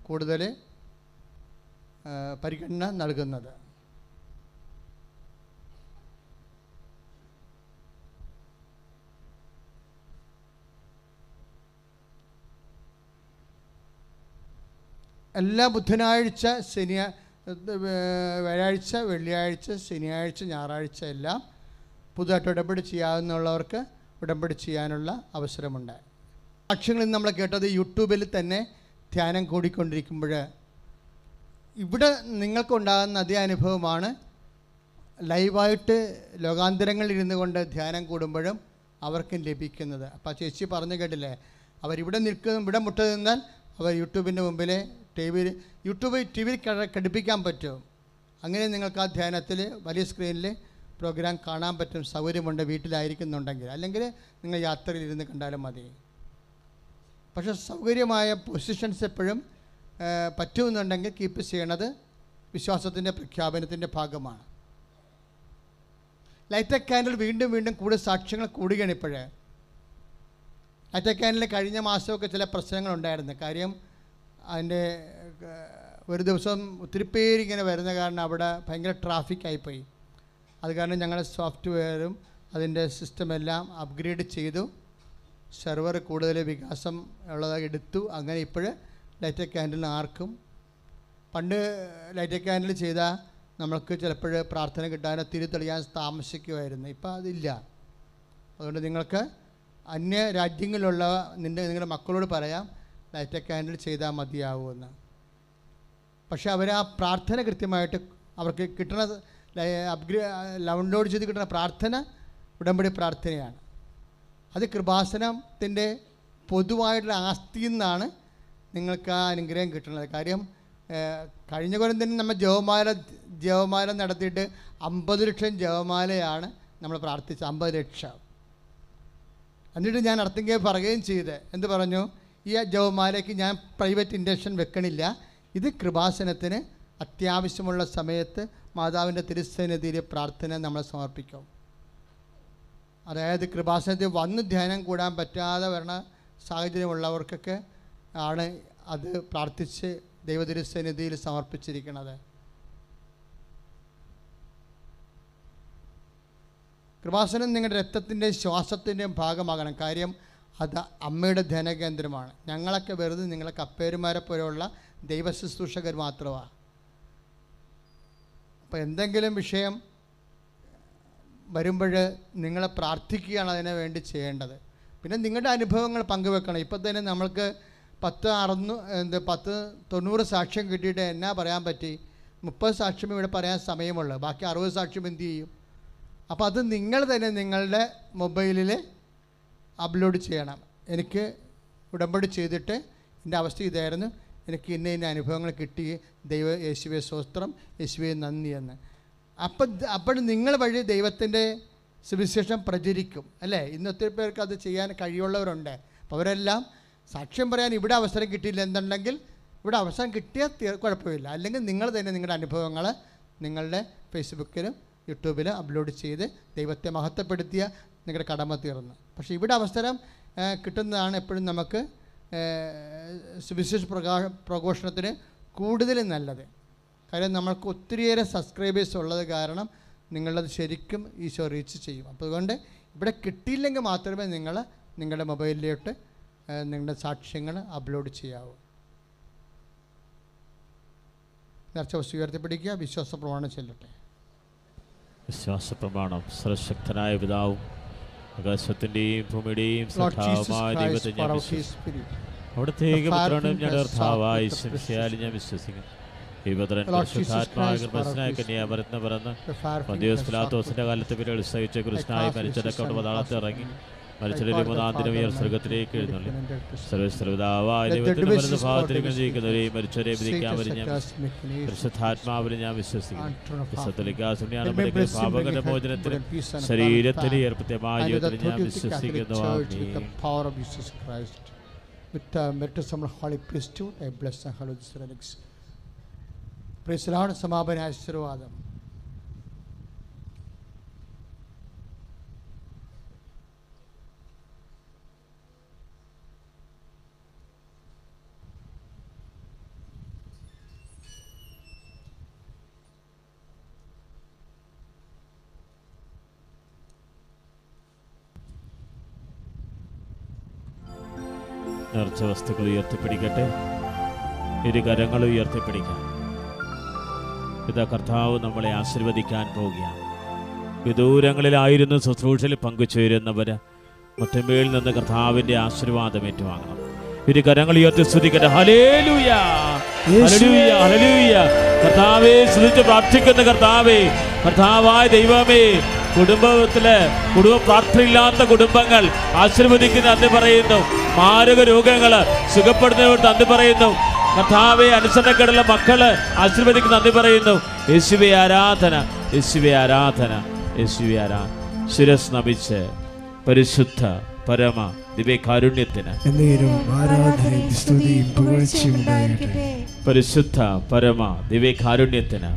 കൂടുതൽ പരിഗണന നൽകുന്നത്. എല്ലാ ബുധനാഴ്ച, വ്യാഴാഴ്ച, വെള്ളിയാഴ്ച, ശനിയാഴ്ച, ഞായറാഴ്ച എല്ലാം പുതുതായിട്ട് ഉടമ്പടി ചെയ്യാവുന്നവർക്ക് ഉടമ്പടി ചെയ്യാനുള്ള അവസരമുണ്ട്. സാക്ഷ്യങ്ങളിൽ നമ്മൾ കേട്ടത് യൂട്യൂബിൽ തന്നെ ധ്യാനം കൂടിക്കൊണ്ടിരിക്കുമ്പോൾ ഇവിടെ നിങ്ങൾക്കുണ്ടാകുന്ന അതേ അനുഭവമാണ് ലൈവായിട്ട് ലോകാന്തരങ്ങളിൽ ഇരുന്നു കൊണ്ട് ധ്യാനം കൂടുമ്പോഴും അവർക്കും ലഭിക്കുന്നത്. അപ്പോൾ ചേച്ചി പറഞ്ഞു കേട്ടില്ലേ, അവരിവിടെ ഇവിടെ മുട്ട നിന്നാൽ അവർ യൂട്യൂബിൻ്റെ മുമ്പിലെ ടി വിയിൽ ഘടിപ്പിക്കാൻ പറ്റും. അങ്ങനെ നിങ്ങൾക്ക് ആ ധ്യാനത്തിൽ വലിയ സ്ക്രീനിൽ പ്രോഗ്രാം കാണാൻ പറ്റും. സൗകര്യമുണ്ട് വീട്ടിലായിരിക്കുന്നുണ്ടെങ്കിൽ. അല്ലെങ്കിൽ നിങ്ങൾ യാത്രയിൽ ഇരുന്ന് കണ്ടാലും മതി. പക്ഷേ സൗകര്യമായ പൊസിഷൻസ് എപ്പോഴും പറ്റുമെന്നുണ്ടെങ്കിൽ കീപ്പ് ചെയ്യണത് വിശ്വാസത്തിൻ്റെ പ്രഖ്യാപനത്തിൻ്റെ ഭാഗമാണ്. ലൈറ്റ് ക്യാൻഡിൽ വീണ്ടും കൂടുതൽ സാക്ഷ്യങ്ങൾ കൂടുകയാണ് ഇപ്പോഴേ. ലൈറ്റ് ക്യാൻഡിൽ കഴിഞ്ഞ മാസമൊക്കെ ചില പ്രശ്നങ്ങളുണ്ടായിരുന്നു. കാര്യം അതിൻ്റെ ഒരു ദിവസം ഒത്തിരി പേരിങ്ങനെ വരുന്ന കാരണം അവിടെ ഭയങ്കര ട്രാഫിക്കായിപ്പോയി. അത് കാരണം ഞങ്ങളുടെ സോഫ്റ്റ്വെയറും അതിൻ്റെ സിസ്റ്റമെല്ലാം അപ്ഗ്രേഡ് ചെയ്തു. സെർവർ കൂടുതൽ വികാസം ഉള്ളതായി എടുത്തു. അങ്ങനെ ഇപ്പോൾ ലൈറ്റ് ക്യാൻഡിലിന് ആർക്കും, പണ്ട് ലൈറ്റ് ക്യാൻഡിൽ ചെയ്താൽ നമ്മൾക്ക് ചിലപ്പോൾ പ്രാർത്ഥന കിട്ടാനോ തിരിതെളിയാൻ താമസിക്കുമായിരുന്നു. ഇപ്പോൾ അതില്ല. അതുകൊണ്ട് നിങ്ങൾക്ക് അന്യ രാജ്യങ്ങളിലുള്ള നിങ്ങളുടെ മക്കളോട് പറയാം ലൈറ്റ് ക്യാൻഡിൽ ചെയ്താൽ മതിയാവുമെന്ന്. പക്ഷേ അവർ ആ പ്രാർത്ഥന കൃത്യമായിട്ട് അവർക്ക് കിട്ടുന്ന ഡൗൺലോഡ് ചെയ്ത് കിട്ടുന്ന പ്രാർത്ഥന ഉടമ്പടി പ്രാർത്ഥനയാണ്. അത് കൃപാസനത്തിൻ്റെ പൊതുവായിട്ടുള്ള ആസ്തിയിൽ നിന്നാണ് നിങ്ങൾക്ക് ആ അനുഗ്രഹം കിട്ടുന്നത്. കാര്യം കഴിഞ്ഞ കൊല്ലം തന്നെ നമ്മൾ ജപമാല നടത്തിയിട്ട് 50 ലക്ഷം ജപമാലയാണ് നമ്മൾ പ്രാർത്ഥിച്ചത്. 50 ലക്ഷം. എന്നിട്ട് ഞാൻ അർത്ഥം പറയുകയും ചെയ്ത് എന്ത് പറഞ്ഞു, ഈ ജപമാലയ്ക്ക് ഞാൻ പ്രൈവറ്റ് ഇൻഡക്ഷൻ വെക്കണില്ല. ഇത് കൃപാസനത്തിന് അത്യാവശ്യമുള്ള സമയത്ത് മാതാവിൻ്റെ തിരുസന്നിധിയിൽ പ്രാർത്ഥന നമ്മൾ സമർപ്പിക്കും. അതായത് കൃപാസനത്തിൽ വന്ന് ധ്യാനം കൂടാൻ പറ്റാതെ വരണ സാഹചര്യമുള്ളവർക്കൊക്കെ ആണ് അത് പ്രാർത്ഥിച്ച് ദൈവതിരുസന്നിധിയിൽ സമർപ്പിച്ചിരിക്കുന്നത്. കൃപാസനം നിങ്ങളുടെ രക്തത്തിൻ്റെയും ശ്വാസത്തിൻ്റെയും ഭാഗമാകണം. കാര്യം അത് അമ്മയുടെ ധനകേന്ദ്രമാണ്. ഞങ്ങളൊക്കെ വെറുതെ നിങ്ങളെ കപ്പേരുമാരെ പോലെയുള്ള ദൈവശുശ്രൂഷകർ മാത്രമാണ്. അപ്പോൾ എന്തെങ്കിലും വിഷയം വരുമ്പോൾ നിങ്ങളെ പ്രാർത്ഥിക്കുകയാണ് അതിനു വേണ്ടി ചെയ്യേണ്ടത്. പിന്നെ നിങ്ങളുടെ അനുഭവങ്ങൾ പങ്കുവെക്കണം. ഇപ്പോൾ തന്നെ നമ്മൾക്ക് 90 സാക്ഷ്യം കിട്ടിയിട്ട് എന്നാ പറയാൻ പറ്റി? 30 സാക്ഷ്യം ഇവിടെ പറയാൻ സമയമുള്ളൂ, ബാക്കി 60 സാക്ഷ്യം എന്ത് ചെയ്യും? അപ്പോൾ അത് നിങ്ങൾ തന്നെ നിങ്ങളുടെ മൊബൈലിൽ അപ്ലോഡ് ചെയ്യണം. എനിക്ക് ഉടമ്പടി ചെയ്തിട്ട് എൻ്റെ അവസ്ഥ ഇതായിരുന്നു, എനിക്ക് ഇന്ന അനുഭവങ്ങൾ കിട്ടി, യേശുവേ സ്തോത്രം, യേശുവേ നന്ദി എന്ന്. അപ്പോൾ നിങ്ങൾ വഴി ദൈവത്തിൻ്റെ സുവിശേഷം പ്രചരിക്കും അല്ലേ? ഇന്നത്തെ പേർക്ക് അത് ചെയ്യാൻ കഴിയുള്ളവരുണ്ട്. അപ്പോൾ അവരെല്ലാം സാക്ഷ്യം പറയാൻ ഇവിടെ അവസരം കിട്ടിയില്ല എന്നുണ്ടെങ്കിൽ ഇവിടെ അവസരം കിട്ടിയാൽ കുഴപ്പമില്ല. അല്ലെങ്കിൽ നിങ്ങൾ തന്നെ നിങ്ങളുടെ അനുഭവങ്ങൾ നിങ്ങളുടെ ഫേസ്ബുക്കിലും യൂട്യൂബിലും അപ്ലോഡ് ചെയ്ത് ദൈവത്തെ മഹത്വപ്പെടുത്തിയ നിങ്ങളുടെ കടമ തീർന്നു. പക്ഷേ ഇവിടെ അവസരം കിട്ടുന്നതാണ് എപ്പോഴും നമുക്ക് സുവിശേഷ പ്രഘോഷണത്തിന് കൂടുതൽ നല്ലത്. കാര്യം നമ്മൾക്ക് ഒത്തിരിയേറെ സബ്സ്ക്രൈബേഴ്സ് ഉള്ളത് കാരണം നിങ്ങളത് ശരിക്കും ഈശോ റീച്ച് ചെയ്യും. അപ്പോൾ അതുകൊണ്ട് ഇവിടെ കിട്ടിയില്ലെങ്കിൽ മാത്രമേ നിങ്ങൾ നിങ്ങളുടെ മൊബൈലിലോട്ട് നിങ്ങളുടെ സാക്ഷ്യങ്ങൾ അപ്ലോഡ് ചെയ്യാവൂ. നേർച്ച വസ്തു ഉയർത്തിപ്പിടിക്കുക. വിശ്വാസ പ്രമാണം ചെല്ലട്ടെ. വിശ്വാസ പ്രമാണം. സർവശക്തനായ പിതാവും ആകാശത്തിൻ്റെയും ഭൂമിയുടെയും സൃഷ്ടാവുമായ ദൈവത്തെ ഞാൻ വിശ്വസിക്കുന്നു. അവിടുത്തേക്ക് പുത്രനും ഞങ്ങളുടെ കർത്താവായ യേശുവിൽ ഞാൻ വിശ്വസിക്കുന്നു. പിലാത്തോസിന്റെ കാലത്ത് പിന്നീട് സഹിച്ച കൃഷ്ണനായി മരിച്ചടക്കം പാതാളത്തിൽ ഇറങ്ങി മരിച്ചൊരു 3-ാം ദിനം ഉയർ സ്വർഗ്ഗത്തിലേക്ക് എഴുന്നള്ളി. സർവ്വപിതാവായ ദൈവത്തിന്റെ വലതു ഭാഗത്തിലേക്ക് ജീവിക്കുന്നവരെയും മരിച്ചവരെ വിധിക്കാൻ പരിശുദ്ധാത്മാവിൽ ഞാൻ വിശ്വസിക്കുന്നു. പാപങ്ങളുടെ മോചനത്തിനും ശരീരത്തിന് ഏർപ്രത്യമായ ജീവിതത്തിൽ ഞാൻ വിശ്വസിക്കുന്നു. With the merits of Holy Priesthood, I bless and hallow this relics. Praise the Lord. സമാപന ആശീർവാദം. നേർച്ച വസ്തുക്കൾ ഉയർത്തിപ്പിടിക്കട്ടെ. ഇരു കരങ്ങൾ ഉയർത്തിപ്പിടിക്കാം. ഇതാ കർത്താവ് നമ്മളെ ആശീർവദിക്കാൻ പോവുകയാണ്. വിദൂരങ്ങളിലായിരുന്നു ശുശ്രൂഷയിൽ പങ്കുചേരുന്നവർ മുറ്റമേൽ നിന്ന് കർത്താവിൻ്റെ ആശീർവാദം ഏറ്റുവാങ്ങണം. ഇരു കരങ്ങൾ ഉയർത്തി സ്തുതിക്കട്ടെ. Hallelujah, hallelujah, hallelujah. കർത്താവേ സ്തുതിച്ച് പ്രാർത്ഥിക്കുന്ന കർത്താവേ, കർത്താവായ ദൈവമേ, കുടുംബ പ്രാർത്ഥനയില്ലാത്ത കുടുംബങ്ങൾ ആശീർവദിക്കുന്ന നന്ദി പറയുന്നു. മാരക രോഗങ്ങൾ സുഖപ്പെടുന്നവർ നന്ദി പറയുന്നു. കർത്താവെ അനുസരണക്കേടുള്ള മക്കള് ആശീർവദിക്കുന്ന നന്ദി പറയുന്നു. യേശുവേ ആരാധന, യേശുവേ ആരാധന, യേശുവേ ആരാധന. ശിരസ് നമിച്ച് പരിശുദ്ധ പരമ ദിവ്യകാരുണ്യത്തിന് പരിശുദ്ധ പരമ ദിവ്യകാരുണ്യത്തിന്